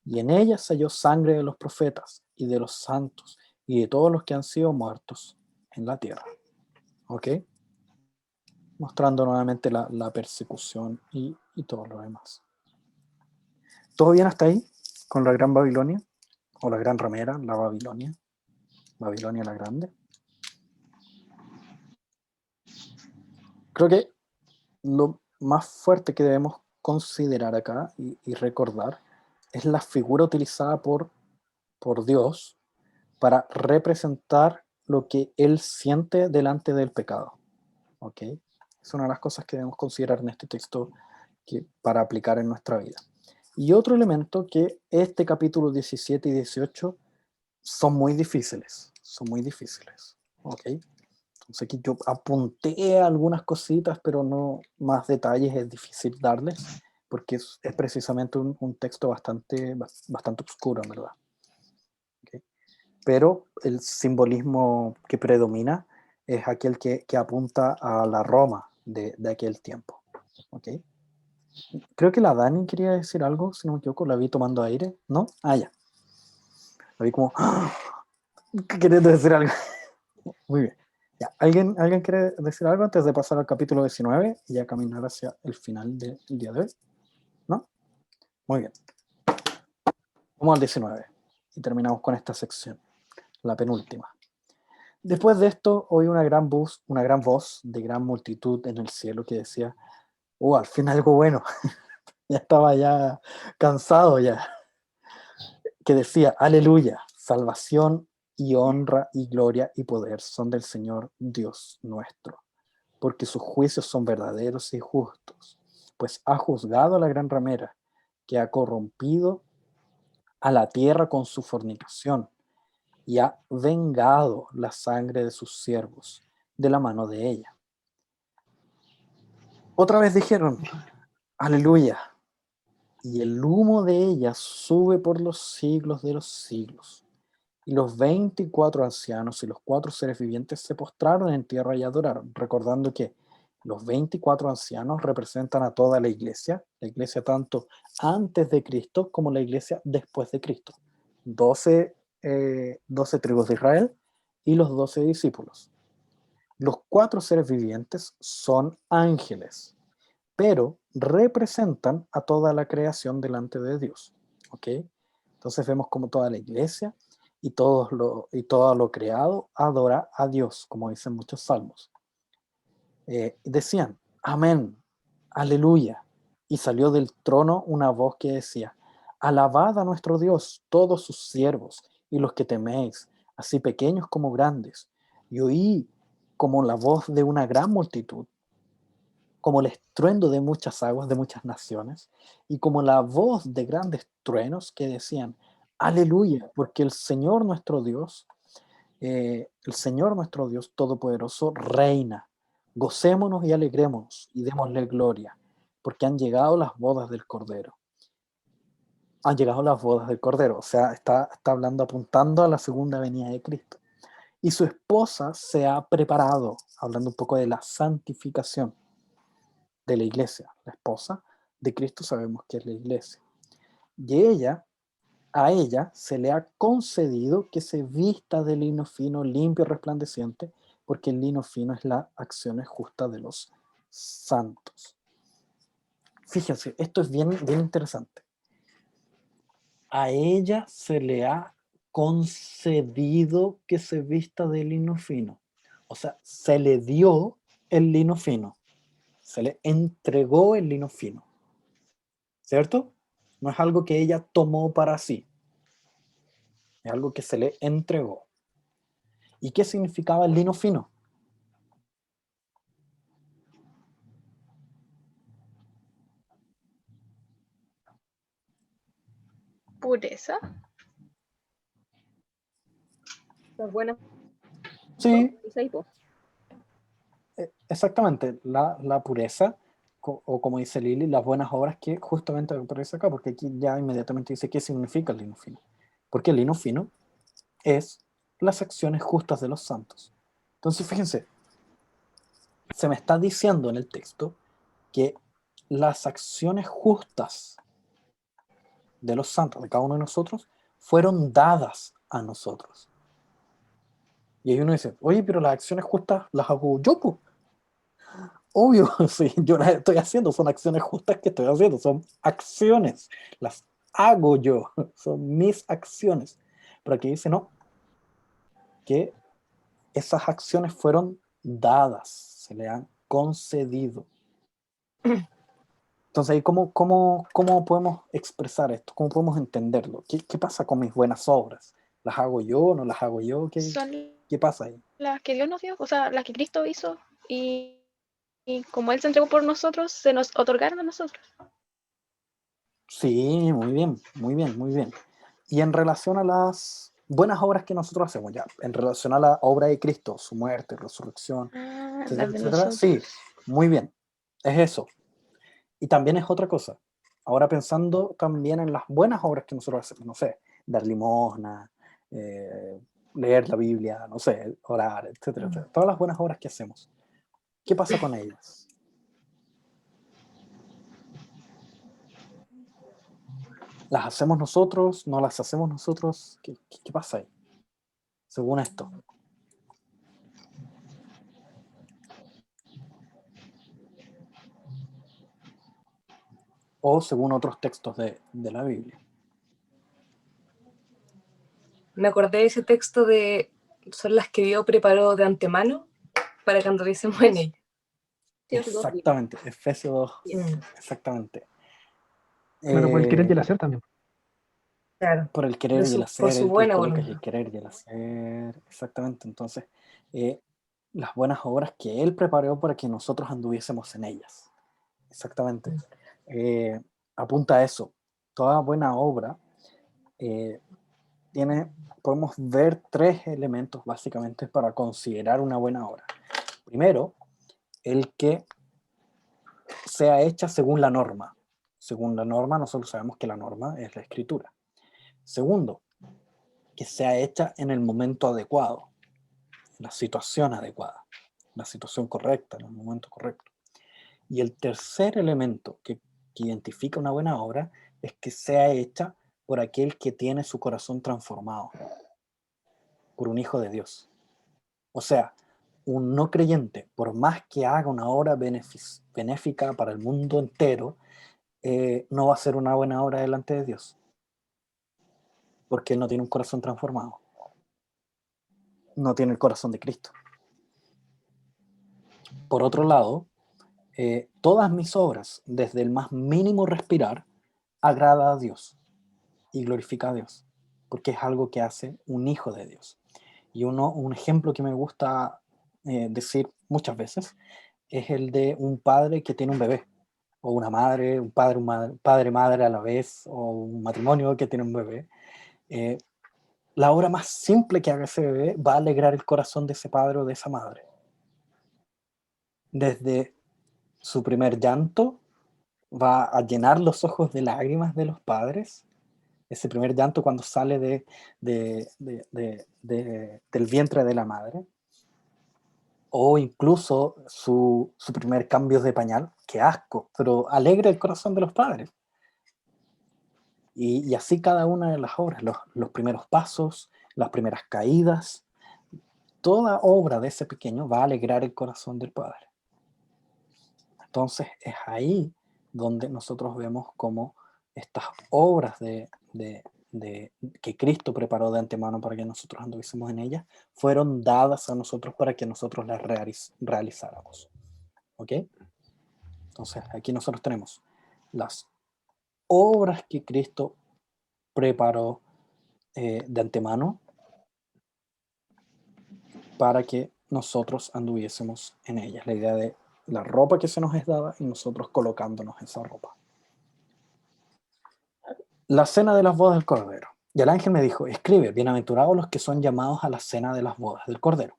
y en ellas se halló sangre de los profetas y de los santos y de todos los que han sido muertos en la tierra. ¿Ok? Mostrando nuevamente la persecución y todo lo demás. ¿Todo bien hasta ahí? Con la Gran Babilonia, o la Gran Ramera, la Babilonia la Grande. Creo que lo más fuerte que debemos considerar acá y recordar es la figura utilizada por Dios para representar lo que Él siente delante del pecado. ¿Ok? Es una de las cosas que debemos considerar en este texto para aplicar en nuestra vida. Y otro elemento, que este capítulo 17 y 18 son muy difíciles. ¿Ok? Entonces aquí yo apunté algunas cositas, pero no más detalles, es difícil darles, porque es precisamente un texto bastante oscuro, en verdad. ¿Okay? Pero el simbolismo que predomina es aquel que apunta a la Roma de aquel tiempo. ¿Okay? Creo que la Dani quería decir algo, si no me equivoco, la vi tomando aire, ¿no? Ya. La vi como, queriendo decir algo. Muy bien. Ya. ¿Alguien quiere decir algo antes de pasar al capítulo 19 y ya caminar hacia el final del día de hoy? ¿No? Muy bien. Vamos al 19 y terminamos con esta sección, la penúltima. Después de esto, oí una gran voz de gran multitud en el cielo que decía: al fin algo bueno. Ya estaba ya cansado ya. Que decía: aleluya, salvación y honra y gloria y poder son del Señor Dios nuestro, porque sus juicios son verdaderos y justos, pues ha juzgado a la gran ramera, que ha corrompido a la tierra con su fornicación, y ha vengado la sangre de sus siervos de la mano de ella. Otra vez dijeron: aleluya, y el humo de ella sube por los siglos de los siglos. Y los 24 ancianos y los 4 seres vivientes se postraron en tierra y adoraron, recordando que los 24 ancianos representan a toda la iglesia tanto antes de Cristo como la iglesia después de Cristo. 12 tribus de Israel y los 12 discípulos. Los 4 seres vivientes son ángeles, pero representan a toda la creación delante de Dios. ¿Ok? Entonces vemos como toda la iglesia y todo lo creado adora a Dios, como dicen muchos salmos. Decían: amén, aleluya. Y salió del trono una voz que decía: alabad a nuestro Dios, todos sus siervos, y los que teméis, así pequeños como grandes. Y oí como la voz de una gran multitud, como el estruendo de muchas aguas, de muchas naciones, y como la voz de grandes truenos que decían: aleluya, porque el Señor nuestro Dios Todopoderoso reina. Gocémonos y alegrémonos y démosle gloria, porque han llegado las bodas del Cordero. O sea, está hablando, apuntando a la segunda venida de Cristo. Y su esposa se ha preparado, hablando un poco de la santificación de la iglesia. La esposa de Cristo sabemos que es la iglesia. Y a ella se le ha concedido que se vista de lino fino, limpio y resplandeciente, porque el lino fino es la acción justa de los santos. fíjense, esto es bien, bien interesante. A ella se le ha concedido que se vista de lino fino. O sea, se le dio el lino fino. Se le entregó el lino fino. ¿Cierto? No es algo que ella tomó para sí. Es algo que se le entregó. ¿Y qué significaba el lino fino? Pureza. Las buenas Sí, cosas y pues. exactamente. La pureza, o como dice Lili, las buenas obras, que justamente aparece acá, porque aquí ya inmediatamente dice qué significa el lino fino. Porque el lino fino es las acciones justas de los santos. Entonces, fíjense, se me está diciendo en el texto que las acciones justas de los santos, de cada uno de nosotros, fueron dadas a nosotros. Y ahí uno dice, oye, pero las acciones justas las hago yo, pues. Obvio, sí, yo las estoy haciendo, son acciones justas que estoy haciendo, son acciones, las hago yo, son mis acciones. Pero aquí dice, no, que esas acciones fueron dadas, se le han concedido. Entonces, ahí ¿cómo podemos expresar esto? ¿Cómo podemos entenderlo? ¿Qué pasa con mis buenas obras? ¿Las hago yo? ¿No las hago yo? Son ¿Qué pasa ahí? las que Dios nos dio, o sea, las que Cristo hizo y como Él se entregó por nosotros, se nos otorgaron a nosotros. Sí, muy bien, muy bien, muy bien. Y en relación a las buenas obras que nosotros hacemos, ya, en relación a la obra de Cristo, su muerte, resurrección, etcétera, Las de etcétera, nosotros. sí, muy bien, es eso. Y también es otra cosa. Ahora pensando también en las buenas obras que nosotros hacemos, no sé, dar limosna, leer la Biblia, no sé, orar, etcétera, etcétera. Todas las buenas obras que hacemos. ¿Qué pasa con ellas? ¿Las hacemos nosotros? ¿No las hacemos nosotros? ¿Qué pasa ahí? Según esto. O según otros textos de la Biblia. Me acordé de ese texto de son las que Dios preparó de antemano para que anduviésemos en ella. Exactamente, Efesios 2, exactamente. Claro, por el querer y el hacer también. Claro, Por el querer y el por hacer, su el buena coloca voluntad. el querer y el hacer, exactamente. Entonces, las buenas obras que Él preparó para que nosotros anduviésemos en ellas. Exactamente. Apunta a eso. Toda buena obra podemos ver tres elementos básicamente para considerar una buena obra. Primero, el que sea hecha según la norma. Según la norma, nosotros sabemos que la norma es la escritura. Segundo, que sea hecha en el momento adecuado, en la situación adecuada, en la situación correcta, en el momento correcto. Y el tercer elemento que identifica una buena obra es que sea hecha por aquel que tiene su corazón transformado, por un hijo de Dios. O sea, un no creyente, por más que haga una obra benéfica para el mundo entero, no va a ser una buena obra delante de Dios, porque él no tiene un corazón transformado, no tiene el corazón de Cristo. Por otro lado, todas mis obras, desde el más mínimo respirar, agrada a Dios y glorifica a Dios, porque es algo que hace un hijo de Dios. Y un ejemplo que me gusta decir muchas veces es el de un padre que tiene un bebé, o una madre, un padre, madre a la vez, o un matrimonio que tiene un bebé. La obra más simple que haga ese bebé va a alegrar el corazón de ese padre o de esa madre. Desde su primer llanto va a llenar los ojos de lágrimas de los padres. Ese primer llanto cuando sale del vientre de la madre. O incluso su primer cambio de pañal. ¡Qué asco! Pero alegra el corazón de los padres. Y así cada una de las obras, los primeros pasos, las primeras caídas, toda obra de ese pequeño va a alegrar el corazón del padre. Entonces es ahí donde nosotros vemos cómo estas obras que Cristo preparó de antemano para que nosotros anduviésemos en ellas, fueron dadas a nosotros para que nosotros las realizáramos. ¿Ok? Entonces, aquí nosotros tenemos las obras que Cristo preparó de antemano para que nosotros anduviésemos en ellas. La idea de la ropa que se nos es dada y nosotros colocándonos esa ropa. La cena de las bodas del Cordero. Y el ángel me dijo, escribe, bienaventurados los que son llamados a la cena de las bodas del Cordero.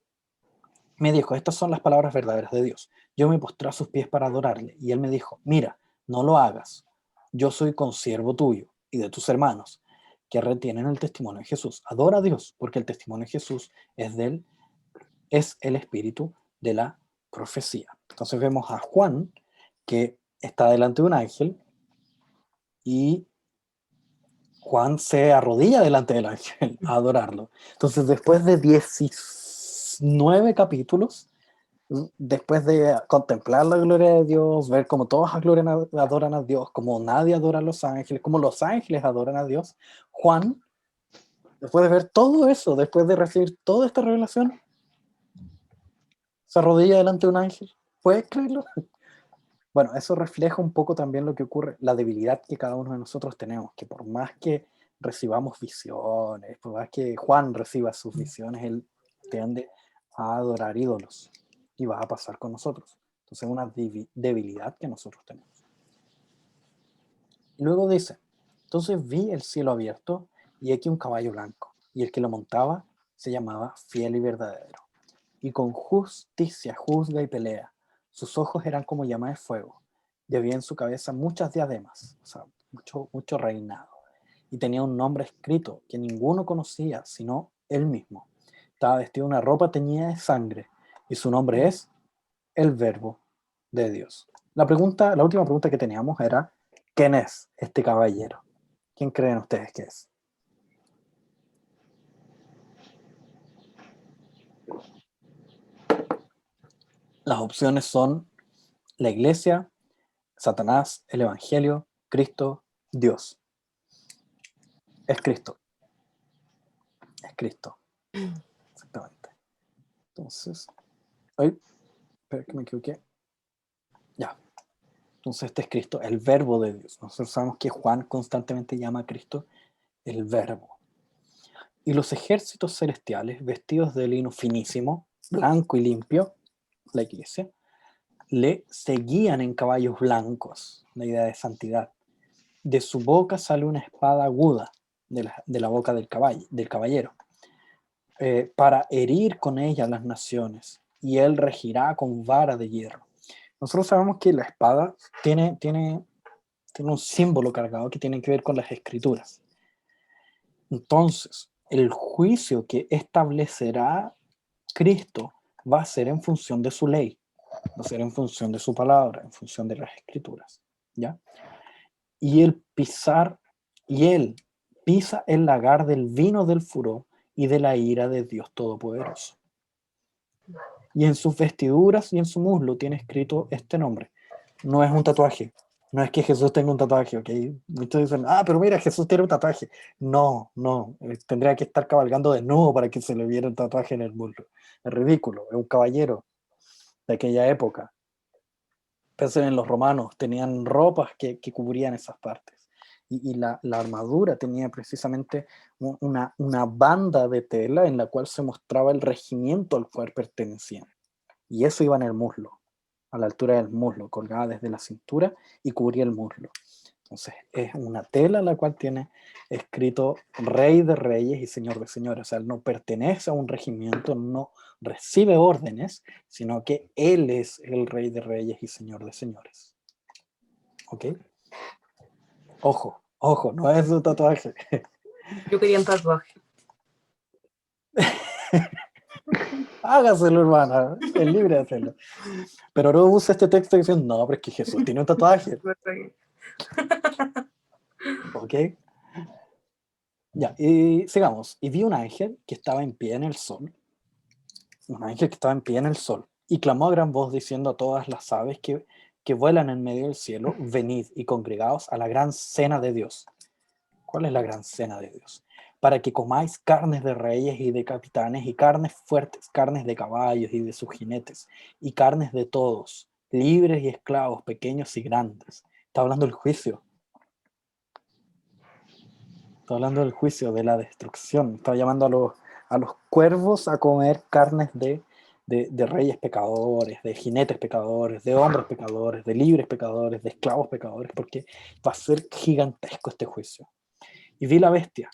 Me dijo, estas son las palabras verdaderas de Dios. Yo me postré a sus pies para adorarle. Y él me dijo, mira, no lo hagas. Yo soy consiervo tuyo y de tus hermanos, que retienen el testimonio de Jesús. Adora a Dios, porque el testimonio de Jesús es el espíritu de la profecía. Entonces vemos a Juan, que está delante de un ángel, y Juan se arrodilla delante del ángel a adorarlo. Entonces, después de 19 capítulos, después de contemplar la gloria de Dios, ver cómo todos adoran a Dios, como nadie adora a los ángeles, como los ángeles adoran a Dios, Juan, después de ver todo eso, después de recibir toda esta revelación, se arrodilla delante de un ángel. ¿Puedes creerlo? Bueno, eso refleja un poco también lo que ocurre, la debilidad que cada uno de nosotros tenemos, que por más que recibamos visiones, por más que Juan reciba sus visiones, él tiende a adorar ídolos, y va a pasar con nosotros. Entonces es una debilidad que nosotros tenemos. Y luego dice, entonces vi el cielo abierto, y aquí un caballo blanco, y el que lo montaba se llamaba Fiel y Verdadero, y con justicia juzga y pelea. Sus ojos eran como llama de fuego, y había en su cabeza muchas diademas, o sea, mucho reinado. Y tenía un nombre escrito que ninguno conocía, sino él mismo. Estaba vestido de una ropa teñida de sangre, y su nombre es el Verbo de Dios. La última pregunta que teníamos era, ¿quién es este caballero? ¿Quién creen ustedes que es? Las opciones son la iglesia, Satanás, el evangelio, Cristo, Dios. Es Cristo. Es Cristo. Exactamente. Entonces, espera que me equivoqué. Ya. Entonces este es Cristo, el verbo de Dios. Nosotros sabemos que Juan constantemente llama a Cristo el verbo. Y los ejércitos celestiales, vestidos de lino finísimo, blanco y limpio, la iglesia, le seguían en caballos blancos, la idea de santidad. De su boca sale una espada aguda, de la boca del caballero, para herir con ella las naciones, y él regirá con vara de hierro. Nosotros sabemos que la espada tiene un símbolo cargado que tiene que ver con las escrituras. Entonces, el juicio que establecerá Cristo va a ser en función de su ley, va a ser en función de su palabra, en función de las escrituras, ¿ya? Y él pisa el lagar del vino del furor y de la ira de Dios Todopoderoso. Y en sus vestiduras y en su muslo tiene escrito este nombre. No es un tatuaje, no es que Jesús tenga un tatuaje, ¿ok? Muchos dicen, pero mira, Jesús tiene un tatuaje. No, tendría que estar cabalgando desnudo para que se le viera un tatuaje en el muslo. Es ridículo, es un caballero de aquella época. Piensen en los romanos, tenían ropas que cubrían esas partes. Y la armadura tenía precisamente una banda de tela en la cual se mostraba el regimiento al cual pertenecían. Y eso iba en el muslo, a la altura del muslo, colgada desde la cintura y cubría el muslo. Entonces es una tela la cual tiene escrito Rey de Reyes y Señor de Señores. O sea, él no pertenece a un regimiento, no recibe órdenes, sino que él es el Rey de Reyes y Señor de Señores. ¿Ok? Ojo, no es un tatuaje. Yo quería un tatuaje. Hágaselo, hermana, es libre de hacerlo. Pero no use este texto diciendo, no, pero es que Jesús tiene un tatuaje. ¿Ok? Ya, y sigamos. Y vi un ángel que estaba en pie en el sol. Un ángel que estaba en pie en el sol. Y clamó a gran voz diciendo a todas las aves que que vuelan en medio del cielo, venid y congregaos a la gran cena de Dios. ¿Cuál es la gran cena de Dios? Para que comáis carnes de reyes y de capitanes, y carnes fuertes, carnes de caballos y de sus jinetes, y carnes de todos, libres y esclavos, pequeños y grandes. Está hablando del juicio. Está hablando del juicio, de la destrucción. Está llamando a los cuervos a comer carnes de reyes pecadores, de jinetes pecadores, de hombres pecadores, de libres pecadores, de esclavos pecadores, porque va a ser gigantesco este juicio. Y vi la bestia,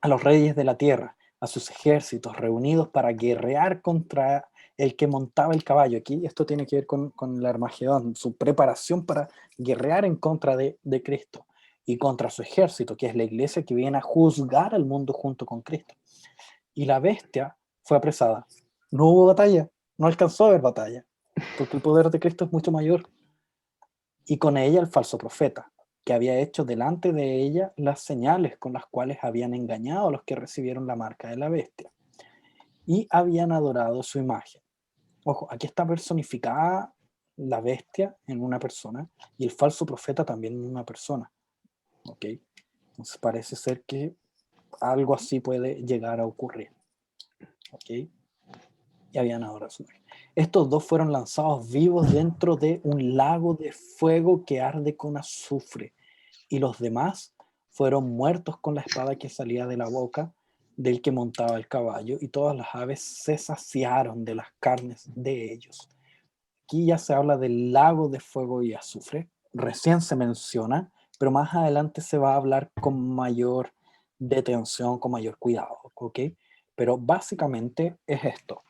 a los reyes de la tierra, a sus ejércitos reunidos para guerrear contra el que montaba el caballo. Aquí esto tiene que ver con el Armagedón, su preparación para guerrear en contra de Cristo y contra su ejército, que es la iglesia que viene a juzgar al mundo junto con Cristo. Y la bestia fue apresada. No hubo batalla, no alcanzó a haber batalla, porque el poder de Cristo es mucho mayor. Y con ella el falso profeta, que había hecho delante de ella las señales con las cuales habían engañado a los que recibieron la marca de la bestia y habían adorado su imagen. Ojo, aquí está personificada la bestia en una persona y el falso profeta también en una persona. ¿Ok? Entonces parece ser que algo así puede llegar a ocurrir. ¿Ok? Y habían adorado su imagen. Estos dos fueron lanzados vivos dentro de un lago de fuego que arde con azufre, y los demás fueron muertos con la espada que salía de la boca del que montaba el caballo, y todas las aves se saciaron de las carnes de ellos. Aquí ya se habla del lago de fuego y azufre, recién se menciona, pero más adelante se va a hablar con mayor detención, con mayor cuidado, ¿ok? Pero básicamente es esto.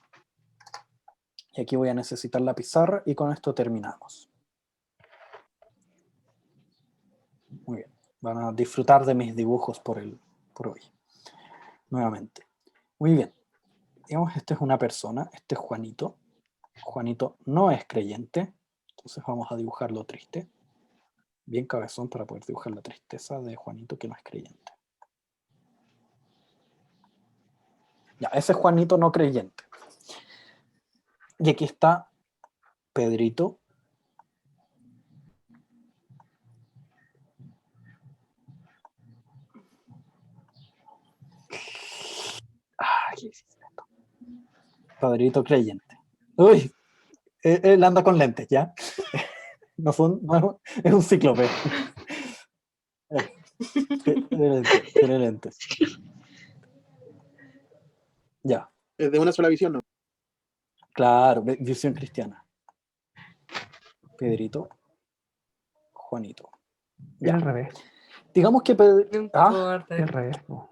Y aquí voy a necesitar la pizarra y con esto terminamos. Muy bien. Van a disfrutar de mis dibujos por hoy. Nuevamente. Muy bien. Digamos, esta es una persona, este es Juanito. Juanito no es creyente, entonces vamos a dibujarlo triste. Bien cabezón para poder dibujar la tristeza de Juanito que no es creyente. Ya, ese es Juanito no creyente. Y aquí está Pedrito. ¿Qué hiciste esto? Pedrito creyente. Uy, él anda con lentes, ¿ya? No es un cíclope. Tiene lentes. Ya, Es de una sola visión, ¿no? claro, visión cristiana. Pedrito, Juanito. Era al Ya. revés. Digamos que No importa. Era al revés. Po.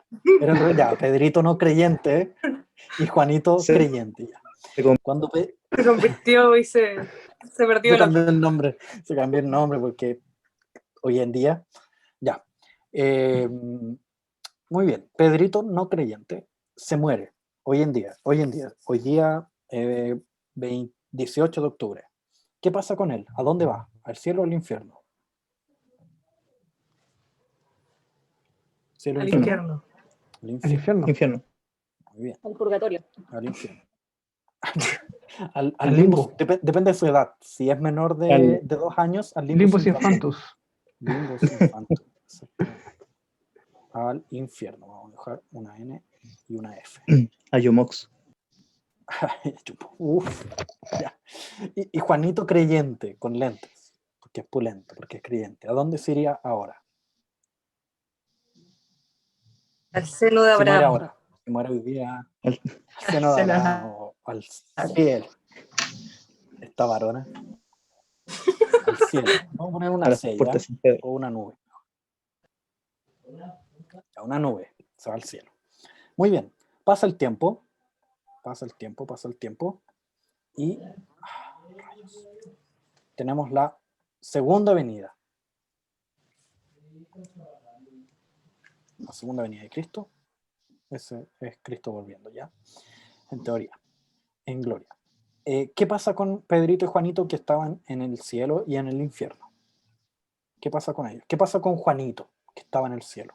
ya, Pedrito no creyente y Juanito Sí. creyente. Ya. Cuando Se convirtió y se perdió se la... cambió el nombre porque hoy en día, ya. Muy bien, Pedrito no creyente se muere hoy día, 18 de octubre. ¿Qué pasa con él? ¿A dónde va? ¿Al cielo o al infierno? ¿Cielo o al infierno? infierno. Al infierno. Infierno. Muy bien, Al purgatorio. al infierno. al Al limbo, limbo. depende de su edad. Si es menor de 2 años, al limbo Limbus infantus. Limbus infantus. Al infierno. Vamos a dejar una N y una F. Ayomox. Uf, ya. Y Juanito creyente, con lentes, porque es pulento, porque es creyente. ¿A dónde se iría ahora? Al seno de Si muere Abraham. ahora, si muere hoy día, Al- al seno de seno de Abraham o al cielo. Esta varona. Al cielo. Vamos a poner a una las C, puertas ¿ya? sin Pedro. O una nube. A una nube, se va al cielo. Muy bien, pasa el tiempo, y rayos, tenemos la segunda venida. La segunda venida de Cristo. Ese es Cristo volviendo ya, en teoría, en gloria. ¿Qué pasa con Pedrito y Juanito que estaban en el cielo y en el infierno? ¿Qué pasa con ellos? ¿Qué pasa con Juanito que estaba en el cielo?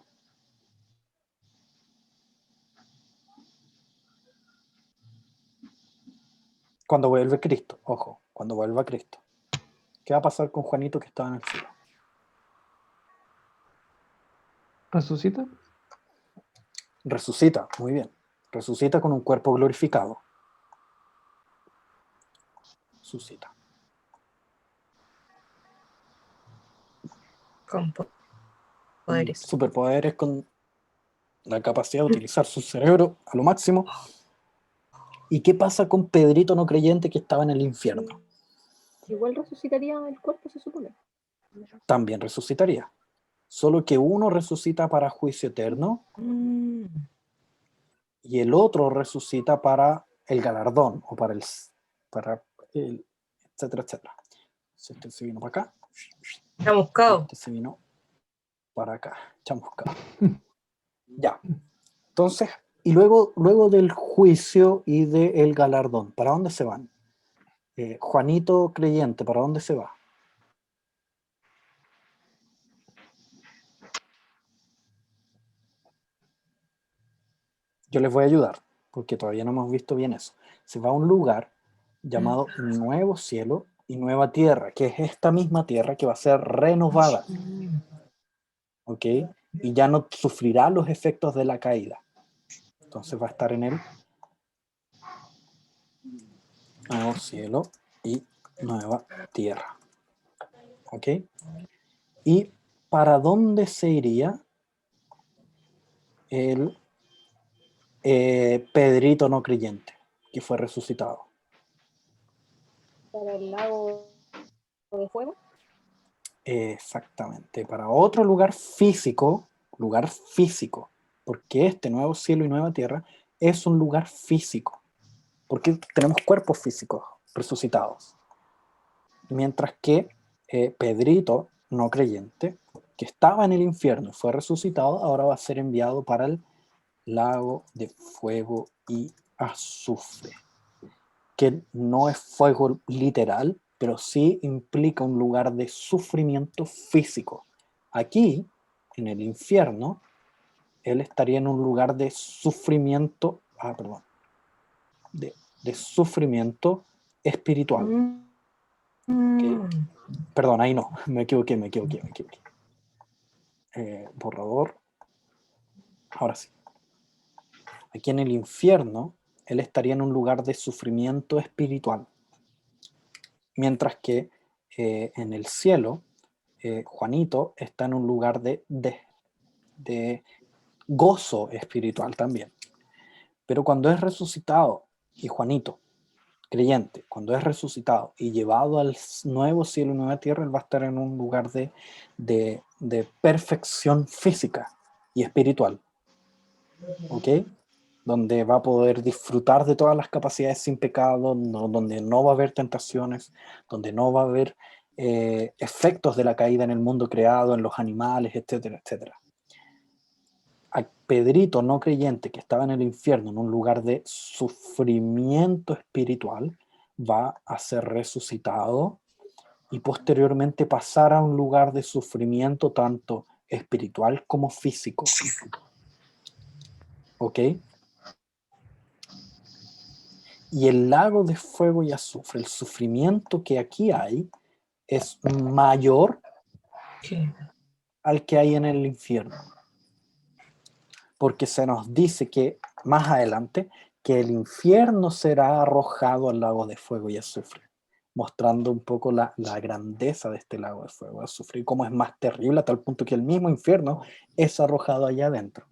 Cuando vuelve Cristo, ojo, cuando vuelva Cristo. ¿Qué va a pasar con Juanito que estaba en el cielo? ¿Resucita? Resucita, muy bien. Resucita con un cuerpo glorificado. Resucita. Con poderes. Superpoderes con la capacidad de utilizar su cerebro a lo máximo. ¿Y qué pasa con Pedrito no creyente que estaba en el infierno? Igual resucitaría el cuerpo, se supone. También resucitaría. Solo que uno resucita para juicio eterno y el otro resucita para el galardón o para el etcétera, etcétera. Este se vino para acá. Chamuscado. Este se vino para acá. Chamuscado. Ya. Entonces, y luego del juicio y del galardón, ¿para dónde se van? Juanito creyente, ¿para dónde se va? Yo les voy a ayudar, porque todavía no hemos visto bien eso. Se va a un lugar llamado Nuevo Cielo y Nueva Tierra, que es esta misma tierra que va a ser renovada. ¿Ok? Y ya no sufrirá los efectos de la caída. Entonces va a estar en el Nuevo Cielo y Nueva Tierra. ¿Ok? ¿Y para dónde se iría el Pedrito no creyente que fue resucitado? Para el lago de fuego. Exactamente, para otro lugar físico, porque este nuevo cielo y nueva tierra es un lugar físico, porque tenemos cuerpos físicos resucitados. Mientras que Pedrito, no creyente, que estaba en el infierno y fue resucitado, ahora va a ser enviado para el lago de fuego y azufre, que no es fuego literal, pero sí implica un lugar de sufrimiento físico. Aquí, en el infierno, él estaría en un lugar de sufrimiento, de sufrimiento espiritual. ¿Okay? Perdón, ahí no, me equivoqué. Borrador. Ahora sí. Aquí en el infierno, él estaría en un lugar de sufrimiento espiritual. Mientras que en el cielo, Juanito está en un lugar de gozo espiritual también. Pero cuando es resucitado, y Juanito, creyente, cuando es resucitado y llevado al nuevo cielo y nueva tierra, él va a estar en un lugar de perfección física y espiritual. ¿Ok? Donde va a poder disfrutar de todas las capacidades sin pecado, donde no va a haber tentaciones, donde no va a haber efectos de la caída en el mundo creado, en los animales, etcétera, etcétera. A Pedrito no creyente que estaba en el infierno, en un lugar de sufrimiento espiritual, va a ser resucitado y posteriormente pasar a un lugar de sufrimiento tanto espiritual como físico. ¿Ok? Y el lago de fuego y azufre, el sufrimiento que aquí hay, es mayor al que hay en el infierno. Porque se nos dice que más adelante que el infierno será arrojado al lago de fuego y azufre, mostrando un poco la grandeza de este lago de fuego y azufre y cómo es más terrible a tal punto que el mismo infierno es arrojado allá adentro.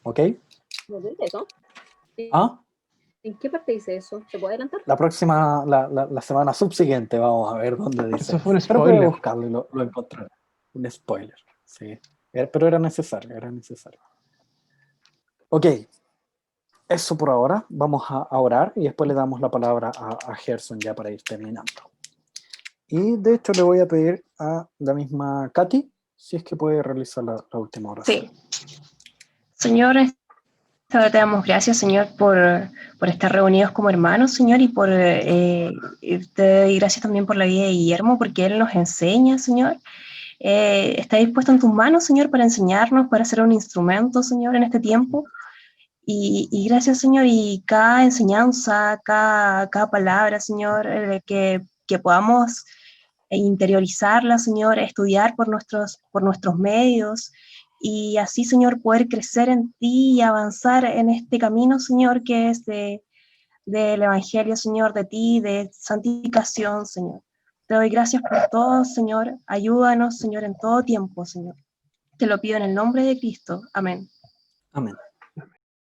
¿Ok? ¿Dónde dice eso? ¿Ah? ¿En qué parte dice eso? ¿Se puede adelantar? La próxima, la semana subsiguiente vamos a ver dónde dice. Eso fue un Pero voy a spoiler. buscarlo y lo encontraré. Un spoiler, sí. Pero era necesario, Ok, eso por ahora. Vamos a orar y después le damos la palabra a Gerson ya para ir terminando. Y de hecho le voy a pedir a la misma Katy si es que puede realizar la última oración. Sí. Señor, esta vez te damos gracias, Señor, por estar reunidos como hermanos, Señor, y te doy gracias también por la vida de Guillermo, porque él nos enseña, Señor. Está dispuesto en tus manos, Señor, para enseñarnos, para ser un instrumento, Señor, en este tiempo. Y gracias, Señor, y cada enseñanza, cada palabra, Señor, que que podamos interiorizarla, Señor, estudiar por nuestros medios, y así, Señor, poder crecer en ti y avanzar en este camino, Señor, que es del Evangelio, Señor, de ti, de santificación, Señor. Te doy gracias por todo, Señor. Ayúdanos, Señor, en todo tiempo, Señor. Te lo pido en el nombre de Cristo. Amén. Amén.